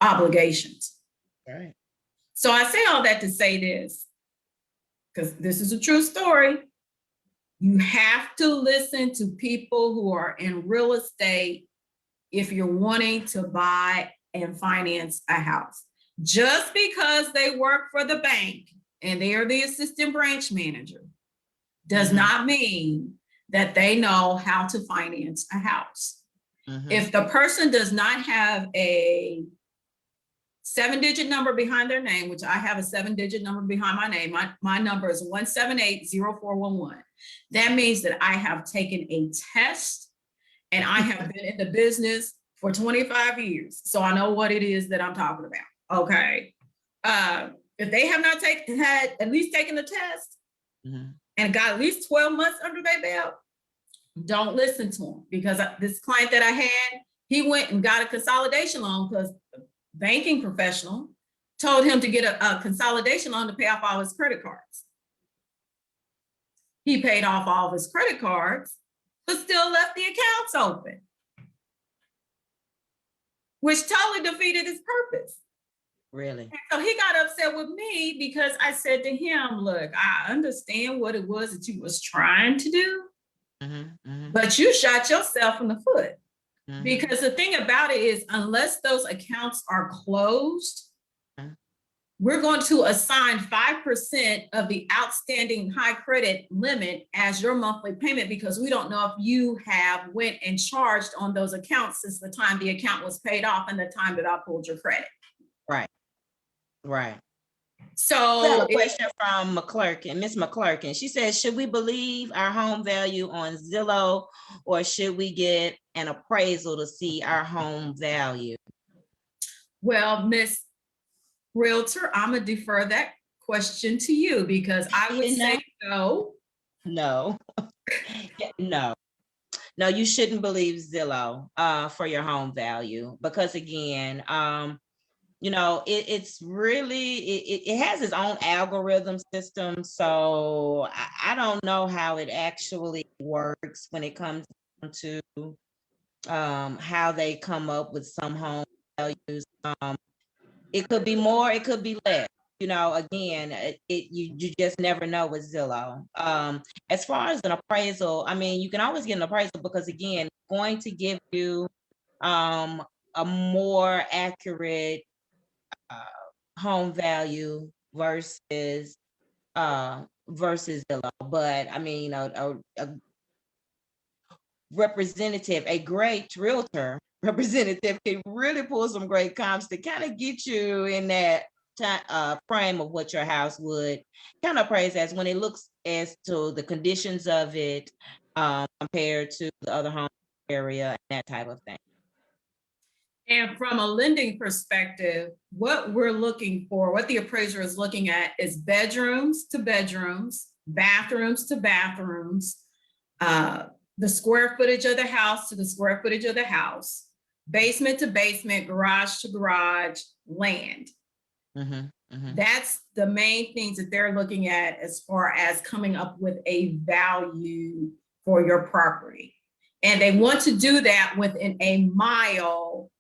obligations. Right. So I say all that to say this, because this is a true story. You have to listen to people who are in real estate if you're wanting to buy and finance a house. Just because they work for the bank and they are the assistant branch manager does not mean that they know how to finance a house. If the person does not have a 7-digit number behind their name, which I have a 7-digit number behind my name, my number is 1780411. That means that I have taken a test and I have been in the business for 25 years. So I know what it is that I'm talking about. Okay. If they have not had at least taken the test and got at least 12 months under their belt, don't listen to them, because this client that I had, he went and got a consolidation loan because the banking professional told him to get a consolidation loan to pay off all his credit cards. He paid off all of his credit cards, but still left the accounts open, which totally defeated his purpose. Really? So he got upset with me because I said to him, look, I understand what it was that you was trying to do, but you shot yourself in the foot. Because the thing about it is, unless those accounts are closed, we're going to assign 5% of the outstanding high credit limit as your monthly payment, because we don't know if you have went and charged on those accounts since the time the account was paid off and the time that I pulled your credit. Right. Right. So we have a question from McClurkin, Miss McClurkin. She says, should we believe our home value on Zillow, or should we get an appraisal to see our home value? Well, Miss Realtor, I'm gonna defer that question to you, because I would say no. No. No, you shouldn't believe Zillow for your home value, because again, you know, it's really, it has its own algorithm system. So I don't know how it actually works when it comes to how they come up with some home values. It could be more, it could be less. You know, again, you just never know with Zillow. As far as an appraisal, I mean, you can always get an appraisal, because again, it's going to give you a more accurate home value versus Zillow. But I mean, a representative, a great realtor representative can really pull some great comps to kind of get you in that frame of what your house would kind of appraise as, when it looks as to the conditions of it compared to the other home area and that type of thing. And from a lending perspective, what we're looking for, what the appraiser is looking at, is bedrooms to bedrooms, bathrooms to bathrooms, the square footage of the house to the square footage of the house, basement to basement, garage to garage, land. That's the main things that they're looking at as far as coming up with a value for your property. And they want to do that within a mile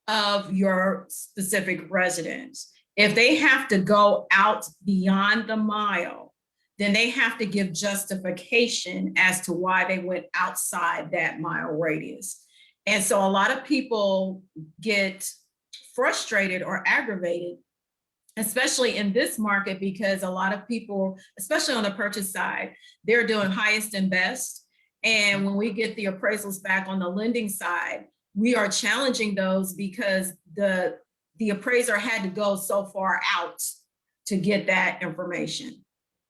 of your specific residence. If they have to go out beyond the mile, then they have to give justification as to why they went outside that mile radius. And so a lot of people get frustrated or aggravated, especially in this market, because a lot of people, especially on the purchase side, they're doing highest and best. And when we get the appraisals back on the lending side, we are challenging those because the appraiser had to go so far out to get that information.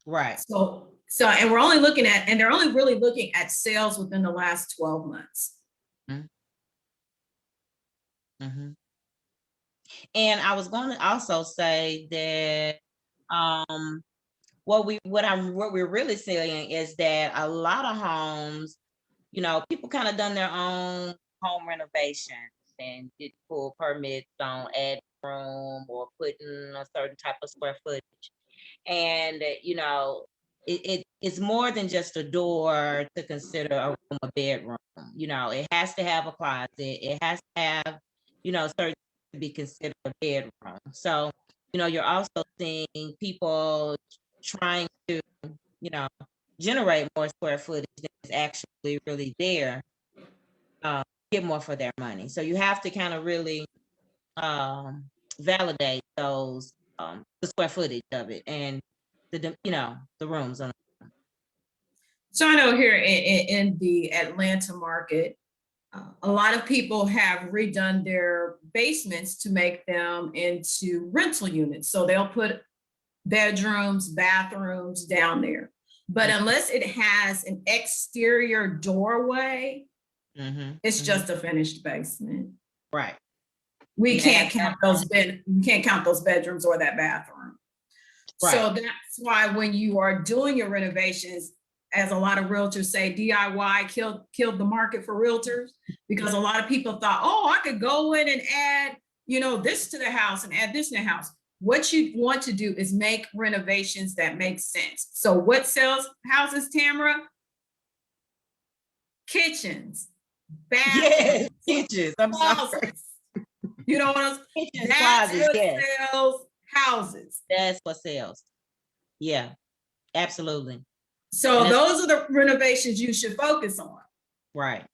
Right. So and we're only looking at, and they're only really looking at sales within the last 12 months. And I was going to also say that what we're really seeing is that a lot of homes, you know, people kind of done their own home renovations and did pull permits on adding room or putting a certain type of square footage. And you know, it's more than just a door to consider a room, a bedroom. You know, it has to have a closet. It has to have, you know, certain to be considered a bedroom. So, you know, you're also seeing people trying to, you know, generate more square footage than is actually really there, get more for their money. So you have to kind of really validate those the square footage of it and the, you know, the rooms on. So I know here in the Atlanta market, a lot of people have redone their basements to make them into rental units. So they'll put bedrooms, bathrooms down there. But unless it has an exterior doorway, it's just a finished basement. Right. We can't count those bedrooms or that bathroom. Right. So that's why when you are doing your renovations, as a lot of realtors say, DIY killed the market for realtors, because a lot of people thought, oh, I could go in and add, you know, this to the house and add this to the house. what you want to do is make renovations that make sense. So what sells houses, Tamara? Kitchens, Yes, bathrooms, kitchens. I'm sorry. closets. You know what I'm saying? Kitchens, That's closets. what Yes, sells houses. that's what sells. Yeah, absolutely. So And that's those are the renovations you should focus on. right.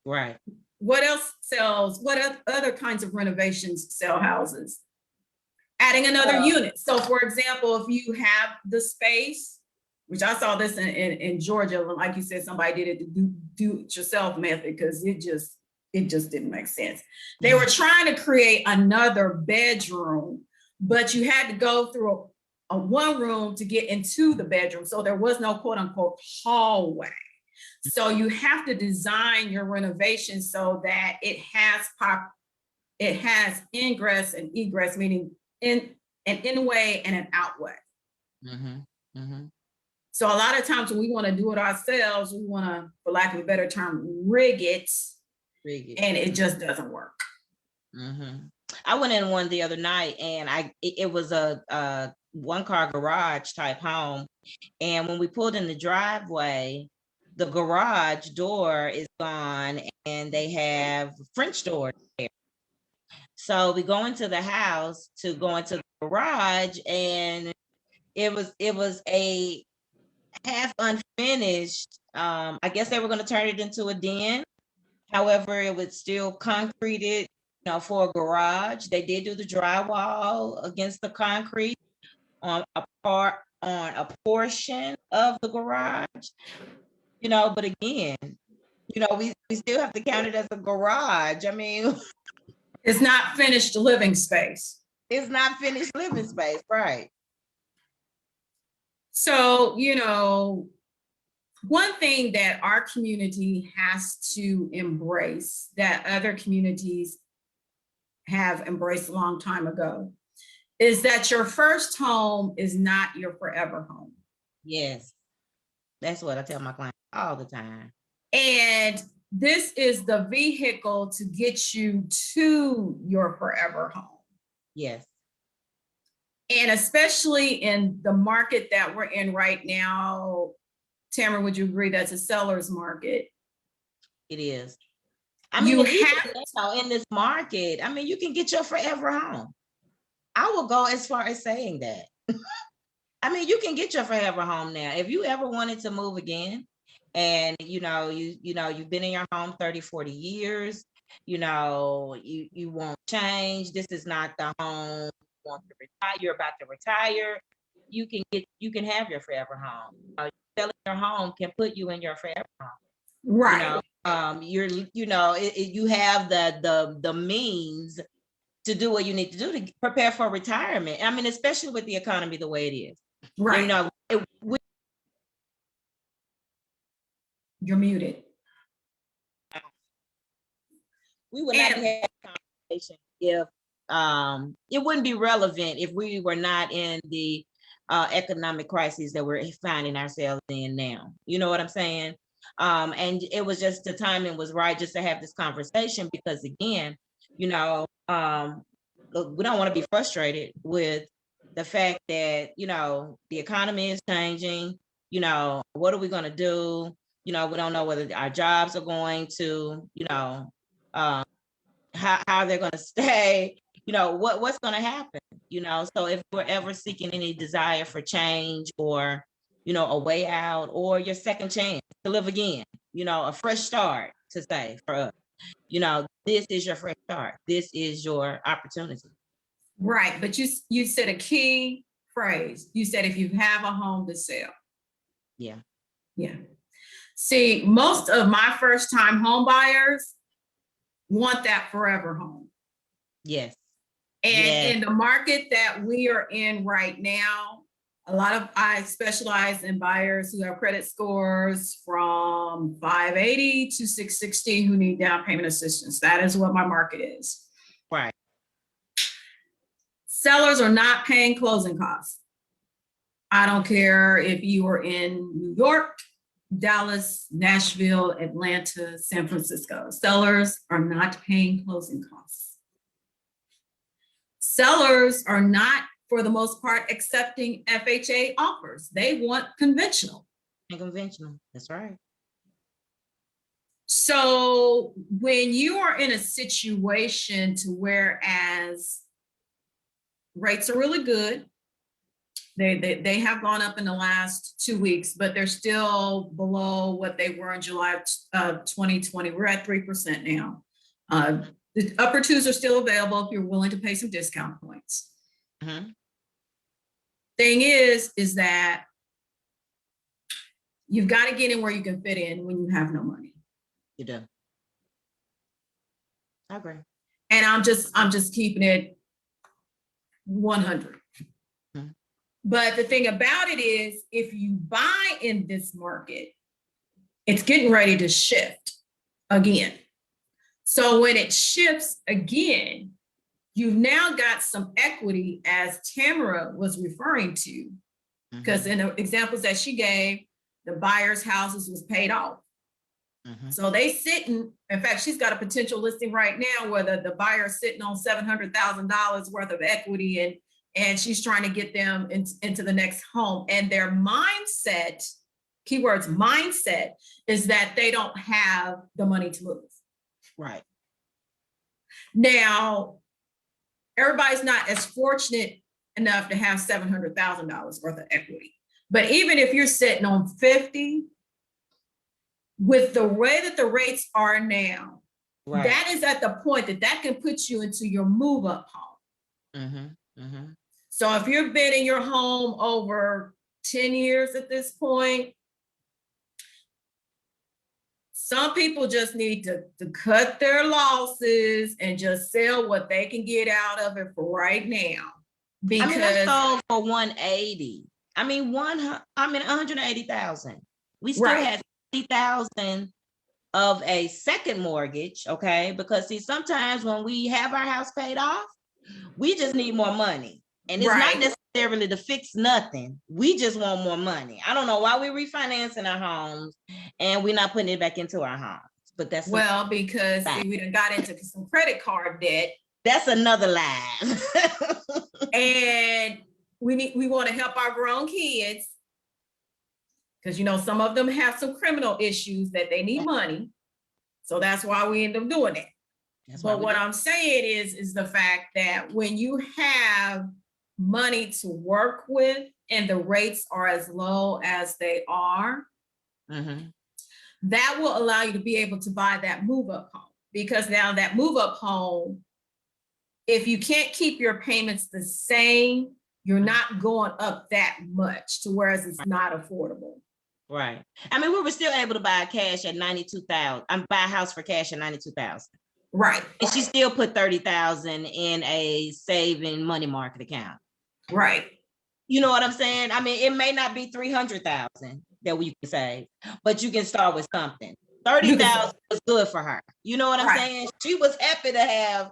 Right. What else sells? What other kinds of renovations sell houses? Adding another unit. So for example, if you have the space, which I saw this in Georgia, like you said, somebody did it to do it yourself method because it just didn't make sense. They were trying to create another bedroom, but you had to go through a one room to get into the bedroom. So there was no quote unquote hallway. So you have to design your renovation so that it has ingress and egress, meaning in an in-way and an outway. Mm-hmm. Mm-hmm. So a lot of times when we want to do it ourselves, we want to, for lack of a better term, rig it, and it just doesn't work. Mm-hmm. I went in one the other night, and it was a one-car garage type home, and when we pulled in the driveway, the garage door is gone, and they have French doors there. So we go into the house to go into the garage, and it was a half unfinished. I guess they were going to turn it into a den. However, it was still concreted, for a garage. They did do the drywall against the concrete on a portion of the garage, but again, we still have to count it as a garage. I mean, It's not finished living space. it's not finished living space, right? So, one thing that our community has to embrace that other communities have embraced a long time ago is that your first home is not your forever home. Yes, that's what I tell my clients all the time. And this is the vehicle to get you to your forever home. Yes. And especially in the market that we're in right now, Tamara, would you agree that's a seller's market? It is. I mean, in this market, I mean, you can get your forever home. I will go as far as saying that. I mean, you can get your forever home now. If you ever wanted to move again, and you've been in your home 30, 40 years, you won't change. This is not the home you want to retire. You're about to retire. You can have your forever home. Selling your home can put you in your forever home. Right. You have the means to do what you need to do to prepare for retirement. I mean, especially with the economy the way it is. Right. You're muted. We would not have a conversation if it wouldn't be relevant if we were not in the economic crisis that we're finding ourselves in now. You know what I'm saying? And it was just the timing was right just to have this conversation because again, we don't want to be frustrated with the fact that, the economy is changing, what are we going to do? We don't know whether our jobs are going to, how they're going to stay, what's going to happen, so if we're ever seeking any desire for change or, a way out or your second chance to live again, a fresh start to say for us, this is your fresh start. This is your opportunity. Right. But you said a key phrase. You said, if you have a home to sell. Yeah. Yeah. See, most of my first time home buyers want that forever home. Yes. And in the market that we are in right now, I specialize in buyers who have credit scores from 580 to 660 who need down payment assistance. That is what my market is. Right. Sellers are not paying closing costs. I don't care if you are in New York, Dallas, Nashville, Atlanta, San Francisco. Sellers are not paying closing costs. Sellers are not, for the most part, accepting FHA offers. They want conventional. And conventional, that's right. So when you are in a situation to whereas rates are really good, they have gone up in the last 2 weeks, but they're still below what they were in July of 2020. We're at 3% now. The upper twos are still available if you're willing to pay some discount points. Mm-hmm. Thing is that you've got to get in where you can fit in when you have no money. You do. I agree. And I'm just keeping it 100. Mm-hmm. But the thing about it is, if you buy in this market, it's getting ready to shift again. So when it shifts again, you've now got some equity, as Tamara was referring to, because in the examples that she gave, the buyer's houses was paid off. Mm-hmm. So they sitting, in fact, she's got a potential listing right now where the buyer's sitting on $700,000 worth of equity, and she's trying to get them into the next home. And their mindset, keywords mindset, is that they don't have the money to move. Right. Now, everybody's not as fortunate enough to have $700,000 worth of equity. But even if you're sitting on 50, with the way that the rates are now, right, that is at the point that can put you into your move-up home. Mm-hmm. Mm-hmm. So if you've been in your home over 10 years at this point, some people just need to cut their losses and just sell what they can get out of it for right now. Because I sold for 180. I mean 180,000. We still had 50,000 of a second mortgage, okay? Because see, sometimes when we have our house paid off, we just need more money. And it's not necessarily to fix nothing. We just want more money. I don't know why we're refinancing our homes and we're not putting it back into our homes. But that's because see, we done got into some credit card debt. That's another lie. And we want to help our grown kids, because some of them have some criminal issues that they need money. So that's why we end up doing it. But what I'm saying is the fact that when you have money to work with and the rates are as low as they are, mm-hmm, that will allow you to be able to buy that move-up home. Because now that move-up home, if you can't keep your payments the same, you're not going up that much to whereas it's not affordable. Right. I mean, we were still able to buy cash at 92,000. Buy a house for cash at 92,000. Right. And she still put 30,000 in a saving money market account. Right. You know what I'm saying? I mean, it may not be 300,000 that we can save, but you can start with something. 30,000 was good for her. You know what I'm saying? She was happy to have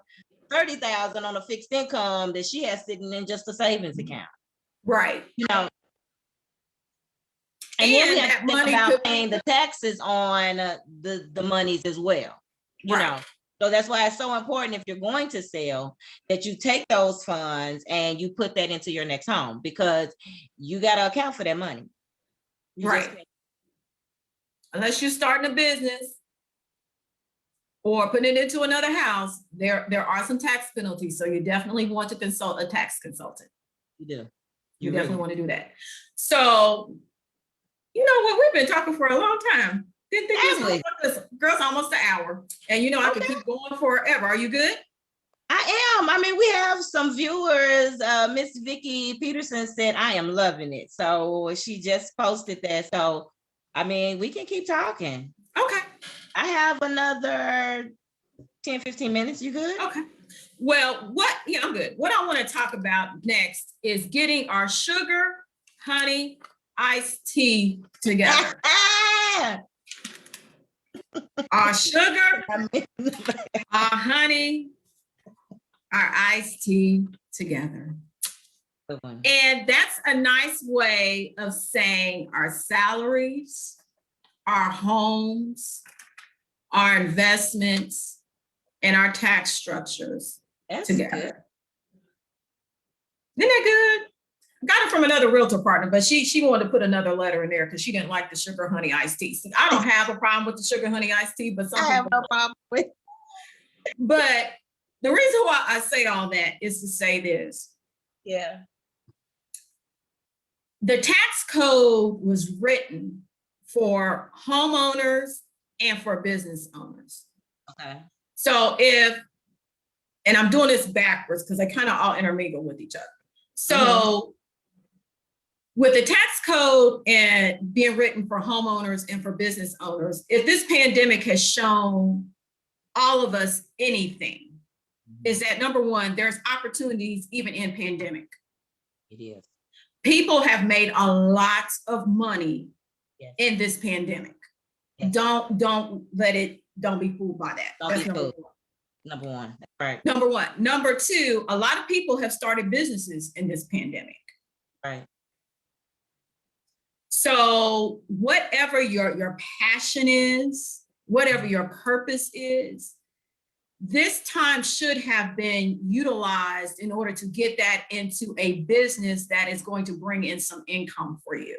30,000 on a fixed income that she has sitting in just a savings account. Right. And then we have to think about paying the taxes on the monies as well. You know, so that's why it's so important, if you're going to sell, that you take those funds and you put that into your next home, because you got to account for that money. Unless you're starting a business or putting it into another house, there are some tax penalties. So you definitely want to consult a tax consultant. You do. You definitely want to do that. So, you know what? We've been talking for a long time. Didn't think this girl's almost an hour. And I could keep going forever. Are you good? I am. I mean, we have some viewers. Miss Vicky Peterson said, I am loving it. So she just posted that. So, I mean, we can keep talking. Okay. I have another 10, 15 minutes. You good? Okay. Well, I'm good. What I want to talk about next is getting our sugar, honey, iced tea together. Our sugar, our honey, our iced tea together. And that's a nice way of saying our salaries, our homes, our investments, and our tax structures together. Isn't that good? Got it from another realtor partner, but she wanted to put another letter in there because she didn't like the sugar honey iced tea. So I don't have a problem with the sugar honey iced tea, but some I have people. no problem with. But the reason why I say all that is to say this. Yeah. The tax code was written for homeowners and for business owners. Okay. So and I'm doing this backwards because they kind of all intermingle with each other. So with the tax code and being written for homeowners and for business owners, if this pandemic has shown all of us anything, is that number one, there's opportunities even in pandemic. It is. People have made a lot of money in this pandemic. Yes. Don't be fooled by that. That's number one. Number one. Right. Number one. Number two, a lot of people have started businesses in this pandemic. Right. So whatever your passion is, whatever your purpose is, this time should have been utilized in order to get that into a business that is going to bring in some income for you.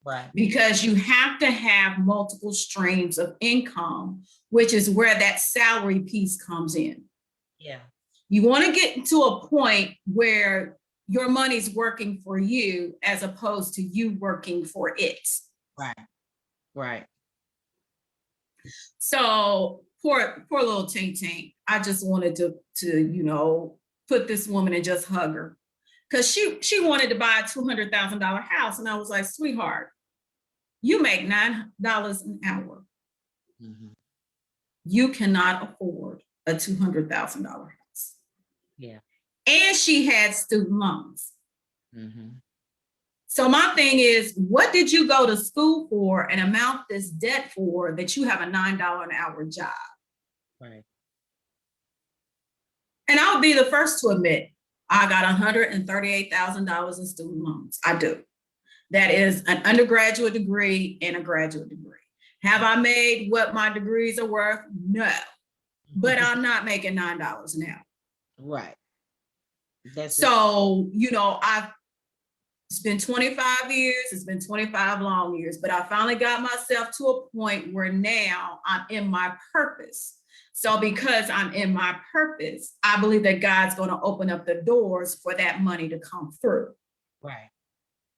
Right. Because you have to have multiple streams of income, which is where that salary piece comes in. Yeah. You want to get to a point where your money's working for you as opposed to you working for it. Right. Right. So poor little Tink Tink. I just wanted to put this woman and just hug her. Because she wanted to buy a $200,000 house. And I was like, sweetheart, you make $9 an hour. Mm-hmm. You cannot afford a $200,000 house. Yeah. And she had student loans. Mm-hmm. So my thing is, what did you go to school for and amount this debt for that you have a $9 an hour job? Right. And I'll be the first to admit, I got $138,000 in student loans. I do. That is an undergraduate degree and a graduate degree. Have I made what my degrees are worth? No. But I'm not making $9 an hour. Right. So, it's been 25 years, it's been 25 long years, but I finally got myself to a point where now I'm in my purpose. So because I'm in my purpose, I believe that God's going to open up the doors for that money to come through. Right.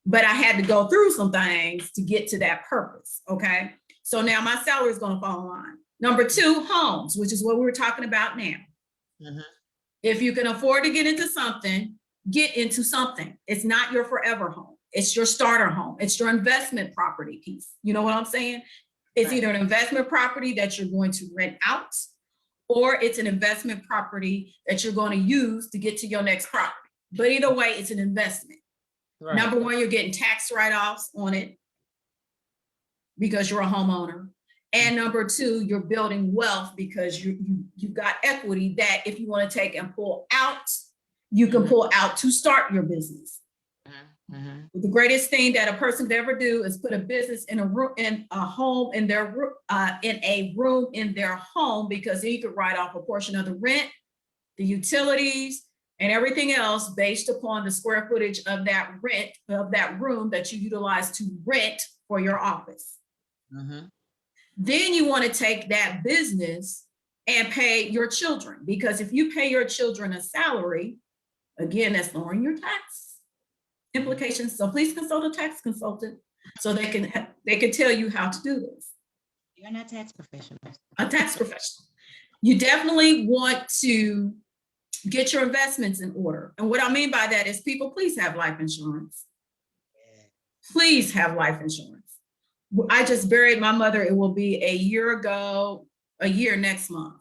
But I had to go through some things to get to that purpose. Okay. So now my salary is going to fall in line. Number two, homes, which is what we're talking about now. Mm-hmm. If you can afford to get into something, get into something. It's not your forever home. It's your starter home. It's your investment property piece. You know what I'm saying? It's right. Either an investment property that you're going to rent out, or it's an investment property that you're going to use to get to your next property. But either way, it's an investment. Right. Number one, you're getting tax write-offs on it because you're a homeowner. And number two, you're building wealth because you've got equity that if you want to take and pull out, you can pull out to start your business. Mm-hmm. The greatest thing that a person could ever do is put a business in a room, in a home, in their in a room in their home, because then you could write off a portion of the rent, the utilities, and everything else based upon the square footage of that rent, of that room that you utilize to rent for your office. Mm-hmm. Then you want to take that business and pay your children, because if you pay your children a salary, again, that's lowering your tax implications. So please consult a tax consultant so they can tell you how to do this. You're not a tax professional. A tax professional. You definitely want to get your investments in order. And what I mean by that is, people, please have life insurance. Please have life insurance. I just buried my mother. It will be a year next month.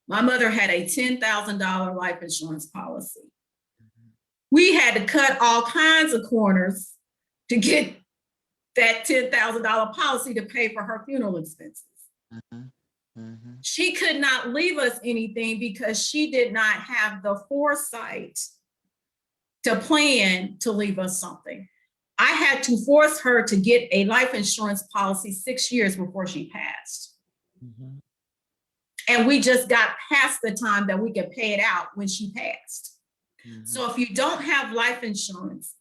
My mother had a $10,000 life insurance policy. We had to cut all kinds of corners to get that $10,000 policy to pay for her funeral expenses. Mm-hmm. Mm-hmm. She could not leave us anything because she did not have the foresight to plan to leave us something. I had to force her to get a life insurance policy 6 years before she passed. Mm-hmm. And we just got past the time that we could pay it out when she passed. Mhm. So if you don't have life insurance,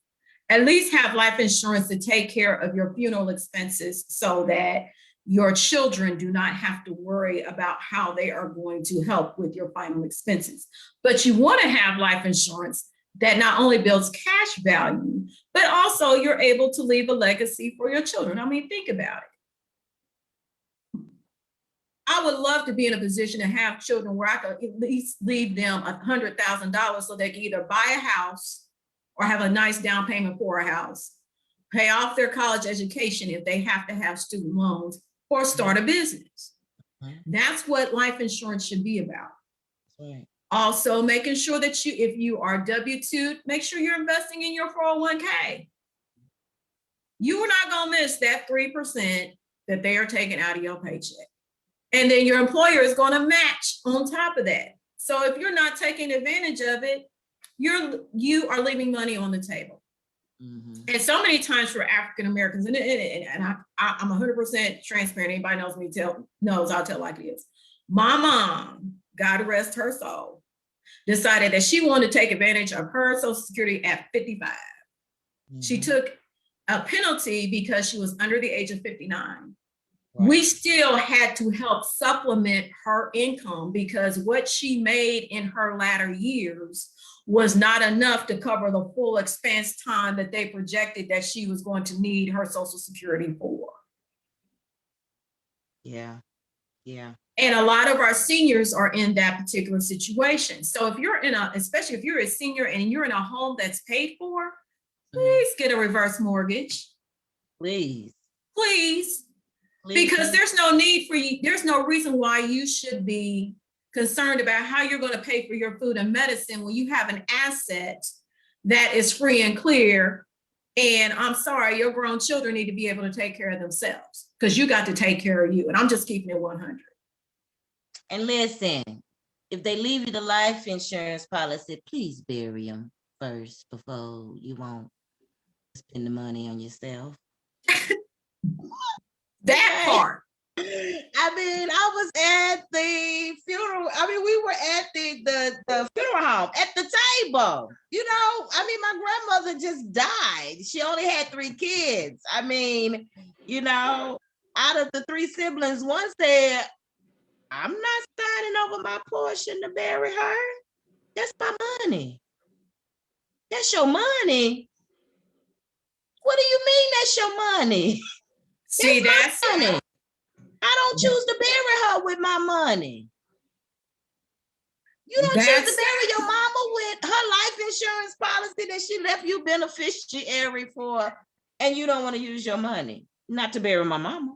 at least have life insurance to take care of your funeral expenses so that your children do not have to worry about how they are going to help with your final expenses. But you want to have life insurance that not only builds cash value, but also you're able to leave a legacy for your children. I mean, think about it. I would love to be in a position to have children where I could at least leave them $100,000 so they can either buy a house or have a nice down payment for a house, pay off their college education if they have to have student loans, or start a business. Mhm. That's what life insurance should be about. That's right. Also, making sure that if you are W-2, make sure you're investing in your 401k. You are not going to miss that 3% that they are taking out of your paycheck. And then your employer is going to match on top of that. So if you're not taking advantage of it, you are leaving money on the table. Mhm. And so many times for African Americans, and I'm 100% transparent. Anybody knows me, knows I'll tell like it is. My mom, God rest her soul, decided that she wanted to take advantage of her Social Security at 55. She Mhm. took a penalty because she was under the age of 59. Right. We still had to help supplement her income because what she made in her latter years was not enough to cover the full expense time that they projected that she was going to need her Social Security for. Yeah. Yeah. And a lot of our seniors are in that particular situation. So if you're especially if you're a senior and you're in a home that's paid for, please get a reverse mortgage. Please. Please. Please. Because there's no need for you, there's no reason why you should be concerned about how you're going to pay for your food and medicine when you have an asset that is free and clear. And I'm sorry, your grown children need to be able to take care of themselves because you got to take care of you. And I'm just keeping it 100. And listen, if they leave you the life insurance policy, please bury them first before you won't spend the money on yourself. That part. I mean, I was at the funeral. I mean, we were at the funeral home at the table. You know, I mean, my grandmother just died. She only had 3 kids. I mean, you know, out of the 3 siblings, one said, I'm not signing over my portion to bury her. That's my money. That's your money. What do you mean that's your money? See, That's my money. I don't choose to bury her with my money. You don't choose to bury your mama with her life insurance policy that she left you beneficiary for, and you don't want to use your money. Not to bury my mama.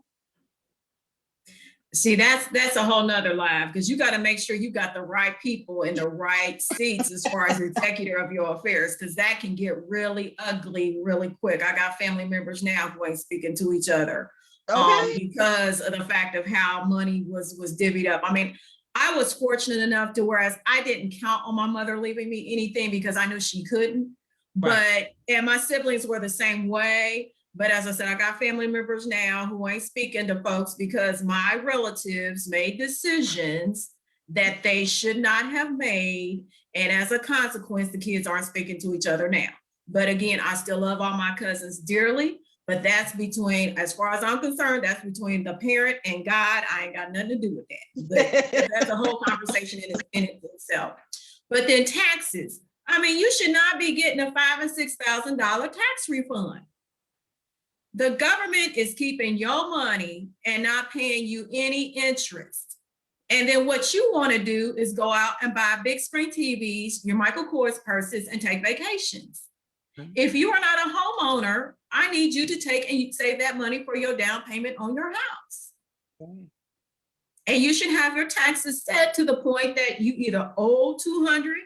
See, that's a whole nother live because you got to make sure you got the right people in the right seats as far as the executor of your affairs, because that can get really ugly really quick. I got family members now who ain't speaking to each other because of the fact of how money was divvied up. I mean, I was fortunate enough to whereas I didn't count on my mother leaving me anything because I knew she couldn't. Right. And my siblings were the same way. But as I said, I got family members now who ain't speaking to folks because my relatives made decisions that they should not have made. And as a consequence, the kids aren't speaking to each other now. But again, I still love all my cousins dearly. But that's between, as far as I'm concerned, that's between the parent and God. I ain't got nothing to do with that. But that's a whole conversation in itself. But then taxes. I mean, you should not be getting a $5,000 and $6,000 tax refund. The government is keeping your money and not paying you any interest. And then what you want to do is go out and buy big screen TVs, your Michael Kors purses, and take vacations. If you are not a homeowner, I need you to take and save that money for your down payment on your house. And you should have your taxes set to the point that you either owe 200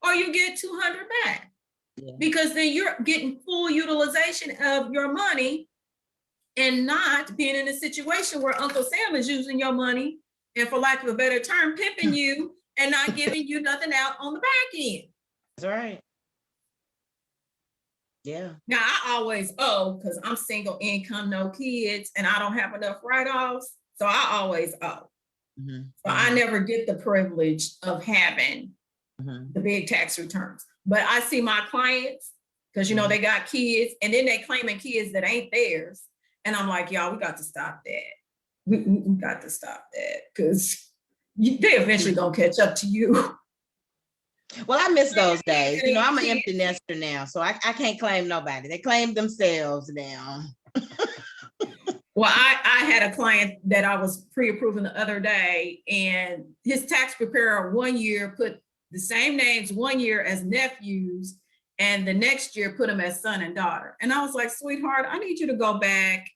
or you get 200 back. Yeah. Because then you're getting full utilization of your money and not being in a situation where Uncle Sam is using your money and, for lack of a better term, pimping you and not giving you nothing out on the back end. That's right. Yeah. Now, I always owe because I'm single income, no kids, and I don't have enough write-offs. So I always owe. So I never get the privilege of having the big tax returns. But I see my clients, because you know they got kids, and then they claiming kids that ain't theirs. And I'm like, y'all, we got to stop that. We got to stop that, because they eventually gonna catch up to you. Well, I miss those days. You know, I'm an empty nester now, so I can't claim nobody. They claim themselves now. Well, I had a client that I was pre-approving the other day, and his tax preparer one year put the same names one year as nephews, and the next year put them as son and daughter. And I was like, sweetheart, I need you to go back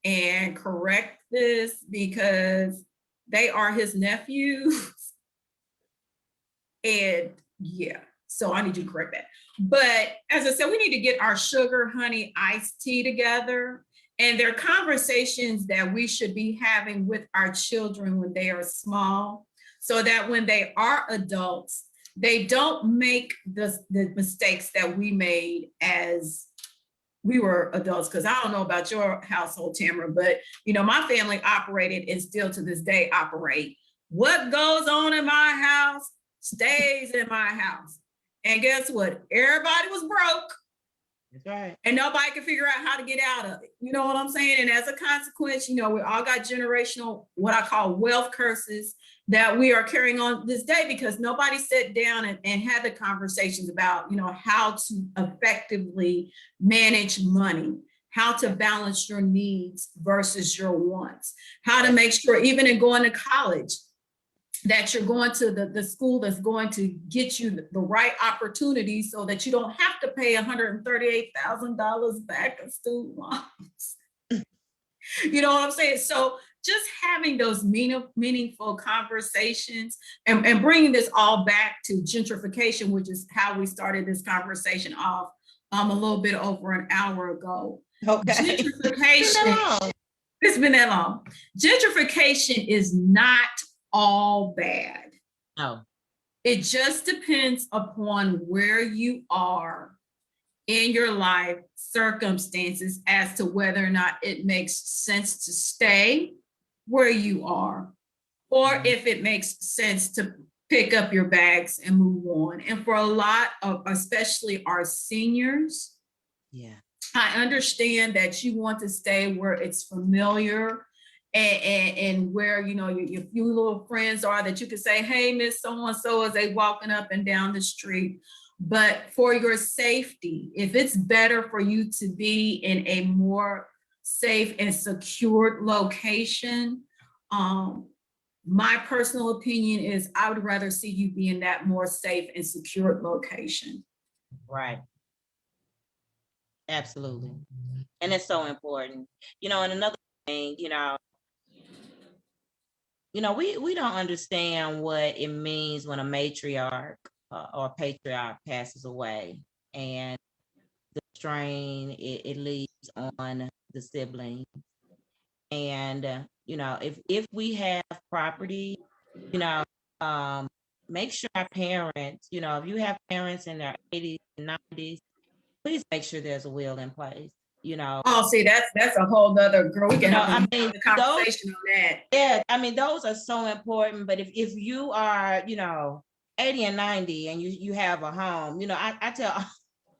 and correct this, because they are his nephews. And yeah, so I need you to correct that. But as I said, we need to get our sugar, honey, iced tea together. And there are conversations that we should be having with our children when they are small, so that when they are adults, they don't make the mistakes that we made as we were adults. Because I don't know about your household, Tamara, but you know, my family operated and still to this day operate. What goes on in my house stays in my house. And guess what? Everybody was broke. That's right. And nobody can figure out how to get out of it. You know what I'm saying? And as a consequence, you know, we all got generational, what I call wealth curses, that we are carrying on this day, because nobody sat down and had the conversations about, you know, how to effectively manage money, how to balance your needs versus your wants, how to make sure, even in going to college, that you're going to the school that's going to get you the right opportunity, so that you don't have to pay $138,000 back of student loans. You know what I'm saying? So just having those meaningful conversations, and bringing this all back to gentrification, which is how we started this conversation off a little bit over an hour ago. Okay. Gentrification, it's been that long. Gentrification is not all bad. No. It just depends upon where you are in your life circumstances as to whether or not it makes sense to stay where you are, or if it makes sense to pick up your bags and move on. And for a lot of, especially our seniors, yeah, I understand that you want to stay where it's familiar, and where, you know, your few little friends are, that you can say, hey, Miss So-and-so, as they walking up and down the street. But for your safety, if it's better for you to be in a more safe and secured location, my personal opinion is I would rather see you be in that more safe and secured location. right. Absolutely. And it's so important. You know, and another thing, we don't understand what it means when a matriarch or patriarch passes away, and the strain it leaves on the siblings. And if we have property, you know, make sure our parents, if you have parents in their 80s and 90s, please make sure there's a will in place. Oh, see, that's a whole nother, girl. We can have the conversation on that. Yeah, I mean, those are so important. But if you are, 80 and 90 and you have a home,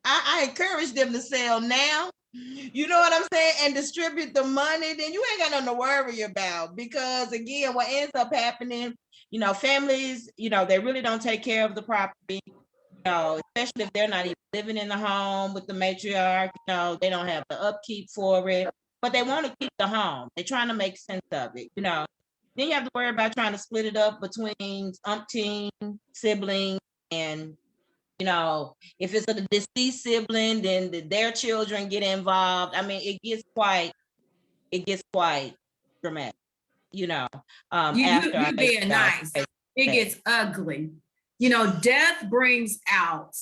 I encourage them to sell now. You know what I'm saying? And distribute the money, then you ain't got nothing to worry about. Because again, what ends up happening, families, they really don't take care of the property. Especially if they're not even living in the home with the matriarch, they don't have the upkeep for it, but they want to keep the home. They're trying to make sense of it, Then you have to worry about trying to split it up between umpteen siblings, and if it's a deceased sibling, then their children get involved. I mean, it gets quite dramatic, You being nice. It gets ugly. Death brings out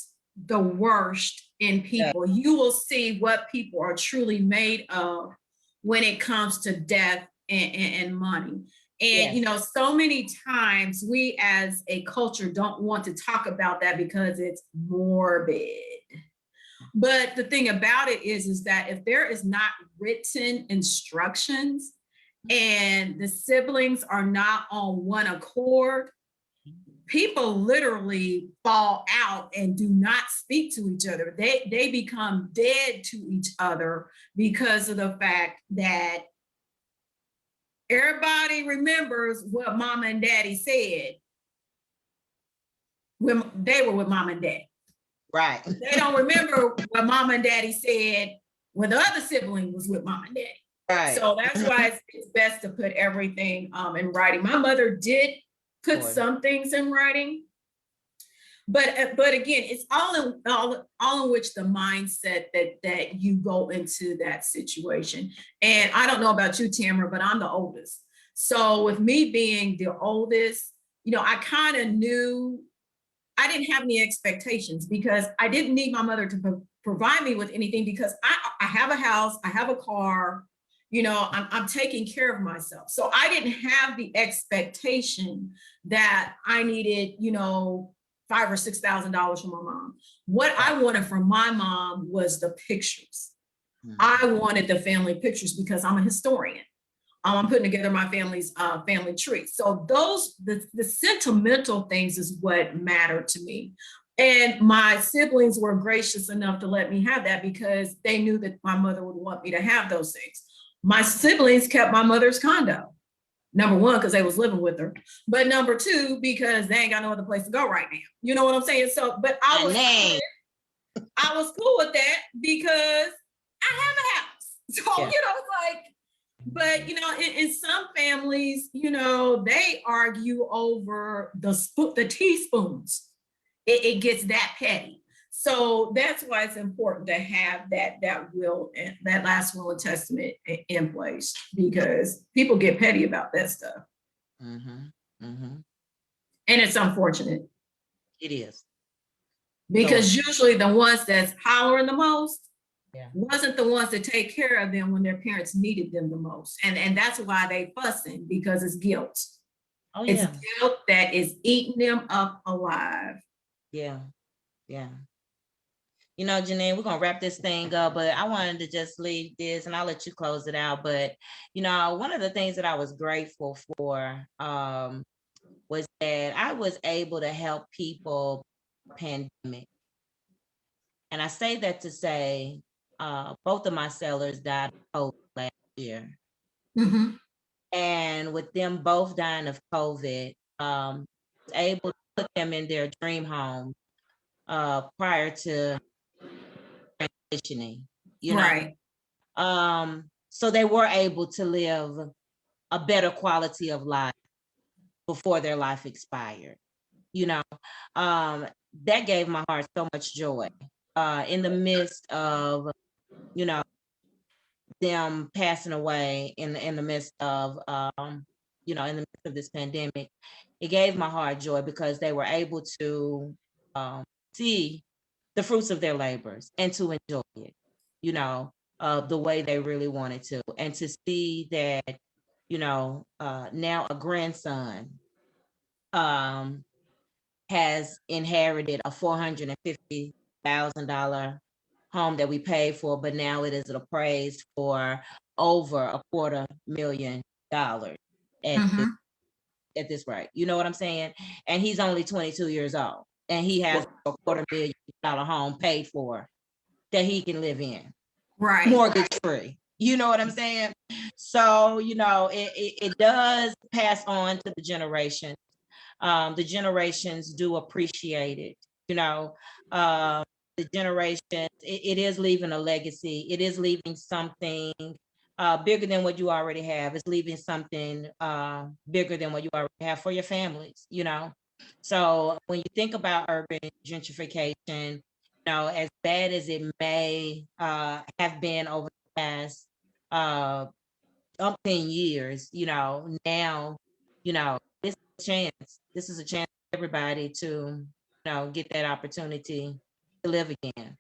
the worst in people. Yeah. You will see what people are truly made of when it comes to death and money. And, yes. So many times we as a culture don't want to talk about that because it's morbid. But the thing about it is that if there is not written instructions and the siblings are not on one accord, people literally fall out and do not speak to each other. They become dead to each other because of the fact that everybody remembers what mama and daddy said when they were with mom and dad. Right. They don't remember what mama and daddy said when the other sibling was with mom and daddy. Right. So that's why it's best to put everything in writing. My mother did put some things in writing, but again, it's all in which the mindset that you go into that situation. And I don't know about you, Tamara, but I'm the oldest. So with me being the oldest, you know, I kind of knew I didn't have any expectations because I didn't need my mother to provide me with anything because I have a house, I have a car, you know, I'm taking care of myself. So I didn't have the expectation that I needed, you know, $5,000 or $6,000 from my mom. What I wanted from my mom was the pictures. I wanted the family pictures because I'm a historian. I'm putting together my family's family tree. So the sentimental things is what mattered to me. And my siblings were gracious enough to let me have that because they knew that my mother would want me to have those things. My siblings kept my mother's condo. Number one, because they was living with her. But number two, because they ain't got no other place to go right now. You know what I'm saying? So, but I was cool with that because I have a house. So, you know, it's like, but, you know, in some families, you know, they argue over the teaspoons. It gets that petty. So that's why it's important to have that will, that last will and testament in place because people get petty about that stuff. And it's unfortunate. It is. Because usually the ones that's hollering the most wasn't the ones that take care of them when their parents needed them the most. And that's why they fussing because it's guilt. It's guilt that is eating them up alive. Yeah. You know, Janine, we're gonna wrap this thing up, but I wanted to just leave this and I'll let you close it out. But you know, one of the things that I was grateful for was that I was able to help people pandemic. And I say that to say both of my sellers died of COVID last year. And with them both dying of COVID, I was able to put them in their dream home prior to transitioning, you know. So they were able to live a better quality of life before their life expired, you know. That gave my heart so much joy in the midst of, you know, them passing away in the midst of you know, in the midst of this pandemic. It gave my heart joy because they were able to see the fruits of their labors and to enjoy it, you know, the way they really wanted to, and to see that, you know, now a grandson has inherited a $450,000 home that we paid for, but now it is appraised for over $250,000 at this rate. You know what I'm saying? And he's only 22 years old, and he has a $250,000 home paid for that he can live in, mortgage free. You know what I'm saying? So, you know, it does pass on to the generation. The generations do appreciate it, you know. The generation, it is leaving a legacy. It is leaving something bigger than what you already have. It's leaving something bigger than what you already have for your families, you know. So when you think about urban gentrification, you know, as bad as it may have been over the past umpteen years, you know, now, you know, this is a chance. This is a chance for everybody to, you know, get that opportunity to live again.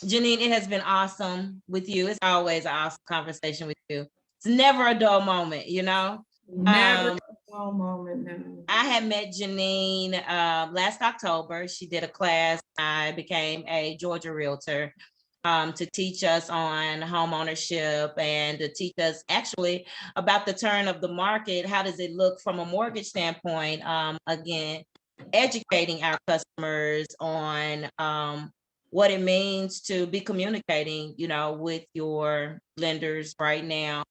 Janine, it has been awesome with you. It's always an awesome conversation with you. It's never a dull moment, you know? Never a dull moment, no. I had met Janine last October. She did a class. I became a Georgia realtor. to teach us on home ownership and to teach us actually about the turn of the market. How does it look from a mortgage standpoint? Again, educating our customers on what it means to be communicating, with your lenders right now,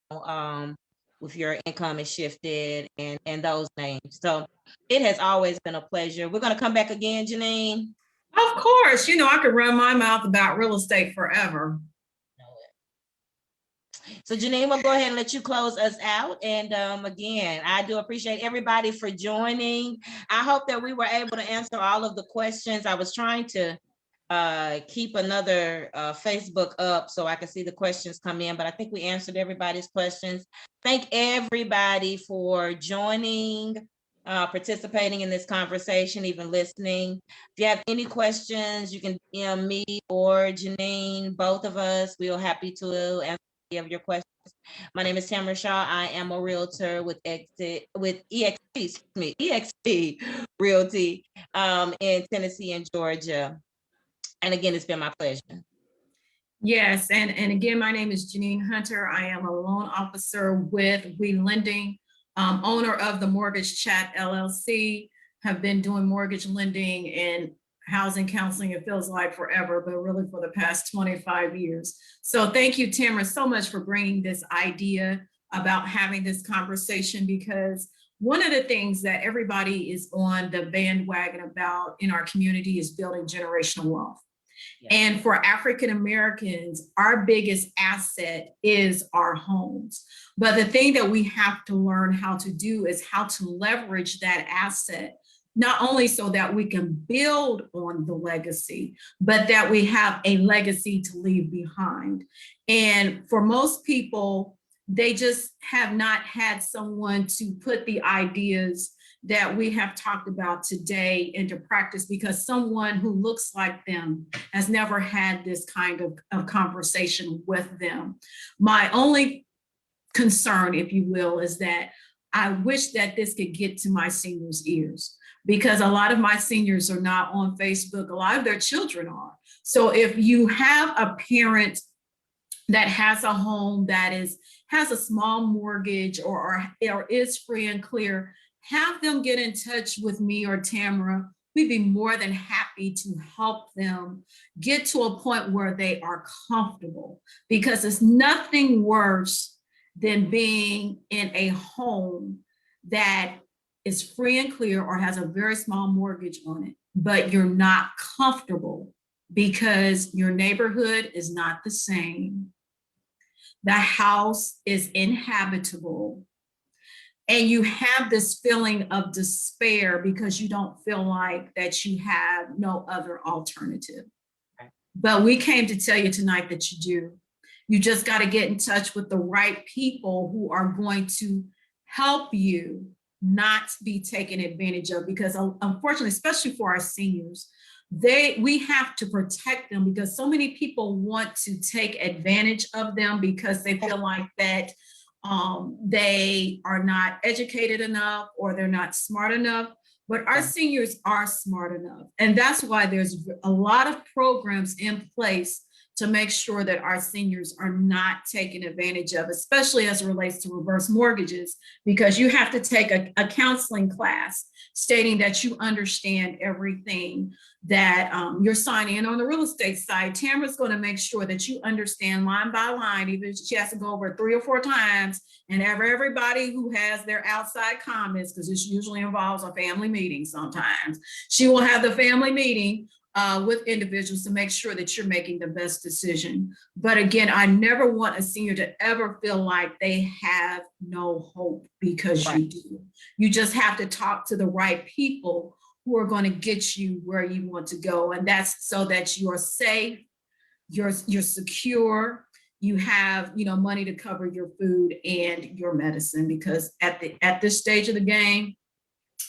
with your income is shifted and those names. So it has always been a pleasure. We're going to come back again, Janine. Of course, I could run my mouth about real estate forever. So Janine, we'll go ahead and let you close us out. And again, I do appreciate everybody for joining. I hope that we were able to answer all of the questions. I was trying to keep another Facebook up so I could see the questions come in, but I think we answered everybody's questions. Thank everybody for joining, participating in this conversation, even listening. If you have any questions, you can DM me or Janine, both of us. We're happy to answer any of your questions. My name is Tamara Shaw. I am a realtor with EXP Realty in Tennessee and Georgia. And again, it's been my pleasure. Yes, and again, my name is Janine Hunter. I am a loan officer with We Lending, owner of the Mortgage Chat LLC, have been doing mortgage lending and housing counseling, it feels like forever, but really for the past 25 years. So thank you, Tamara, so much for bringing this idea about having this conversation, because one of the things that everybody is on the bandwagon about in our community is building generational wealth. Yes. And for African Americans, our biggest asset is our homes. But the thing that we have to learn how to do is how to leverage that asset, not only so that we can build on the legacy, but that we have a legacy to leave behind. And for most people, they just have not had someone to put the ideas that we have talked about today into practice, because someone who looks like them has never had this kind of conversation with them. My only concern, if you will, is that I wish that this could get to my seniors' ears, because a lot of my seniors are not on Facebook. A lot of their children are. So if you have a parent that has a home that has a small mortgage or is free and clear, have them get in touch with me or Tamara. We'd be more than happy to help them get to a point where they are comfortable, because it's nothing worse than being in a home that is free and clear or has a very small mortgage on it, but you're not comfortable because your neighborhood is not the same. The house is inhabitable. And you have this feeling of despair because you don't feel like that you have no other alternative. But we came to tell you tonight that you do. You just got to get in touch with the right people who are going to help you not be taken advantage of, because unfortunately, especially for our seniors, we have to protect them, because so many people want to take advantage of them because they feel like that they are not educated enough or they're not smart enough. But our seniors are smart enough. And that's why there's a lot of programs in place to make sure that our seniors are not taken advantage of, especially as it relates to reverse mortgages, because you have to take a counseling class stating that you understand everything that you're signing in on the real estate side. Tamara's going to make sure that you understand line by line, even if she has to go over it 3 or 4 times, and everybody who has their outside comments, because this usually involves a family meeting sometimes. She will have the family meeting with individuals to make sure that you're making the best decision. But again, I never want a senior to ever feel like they have no hope, because you do. You just have to talk to the right people who are going to get you where you want to go. And that's so that you're safe, you're secure, you have money to cover your food and your medicine, because at this stage of the game,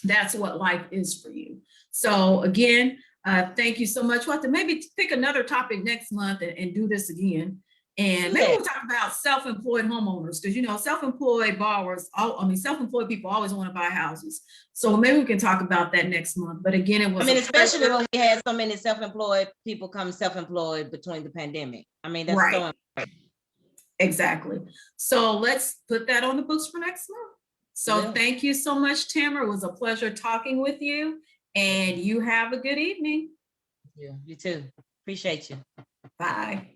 that's what life is for you. So again, thank you so much. We'll have to maybe pick another topic next month and do this again. And maybe we'll talk about self-employed homeowners, because self-employed borrowers, self-employed people always want to buy houses. So maybe we can talk about that next month. But again, it was especially when we had so many self-employed people come self-employed between the pandemic. That's right. so important. Exactly. So let's put that on the books for next month. So thank you so much, Tamara. It was a pleasure talking with you, and you have a good evening. Yeah, you too. Appreciate you. Bye.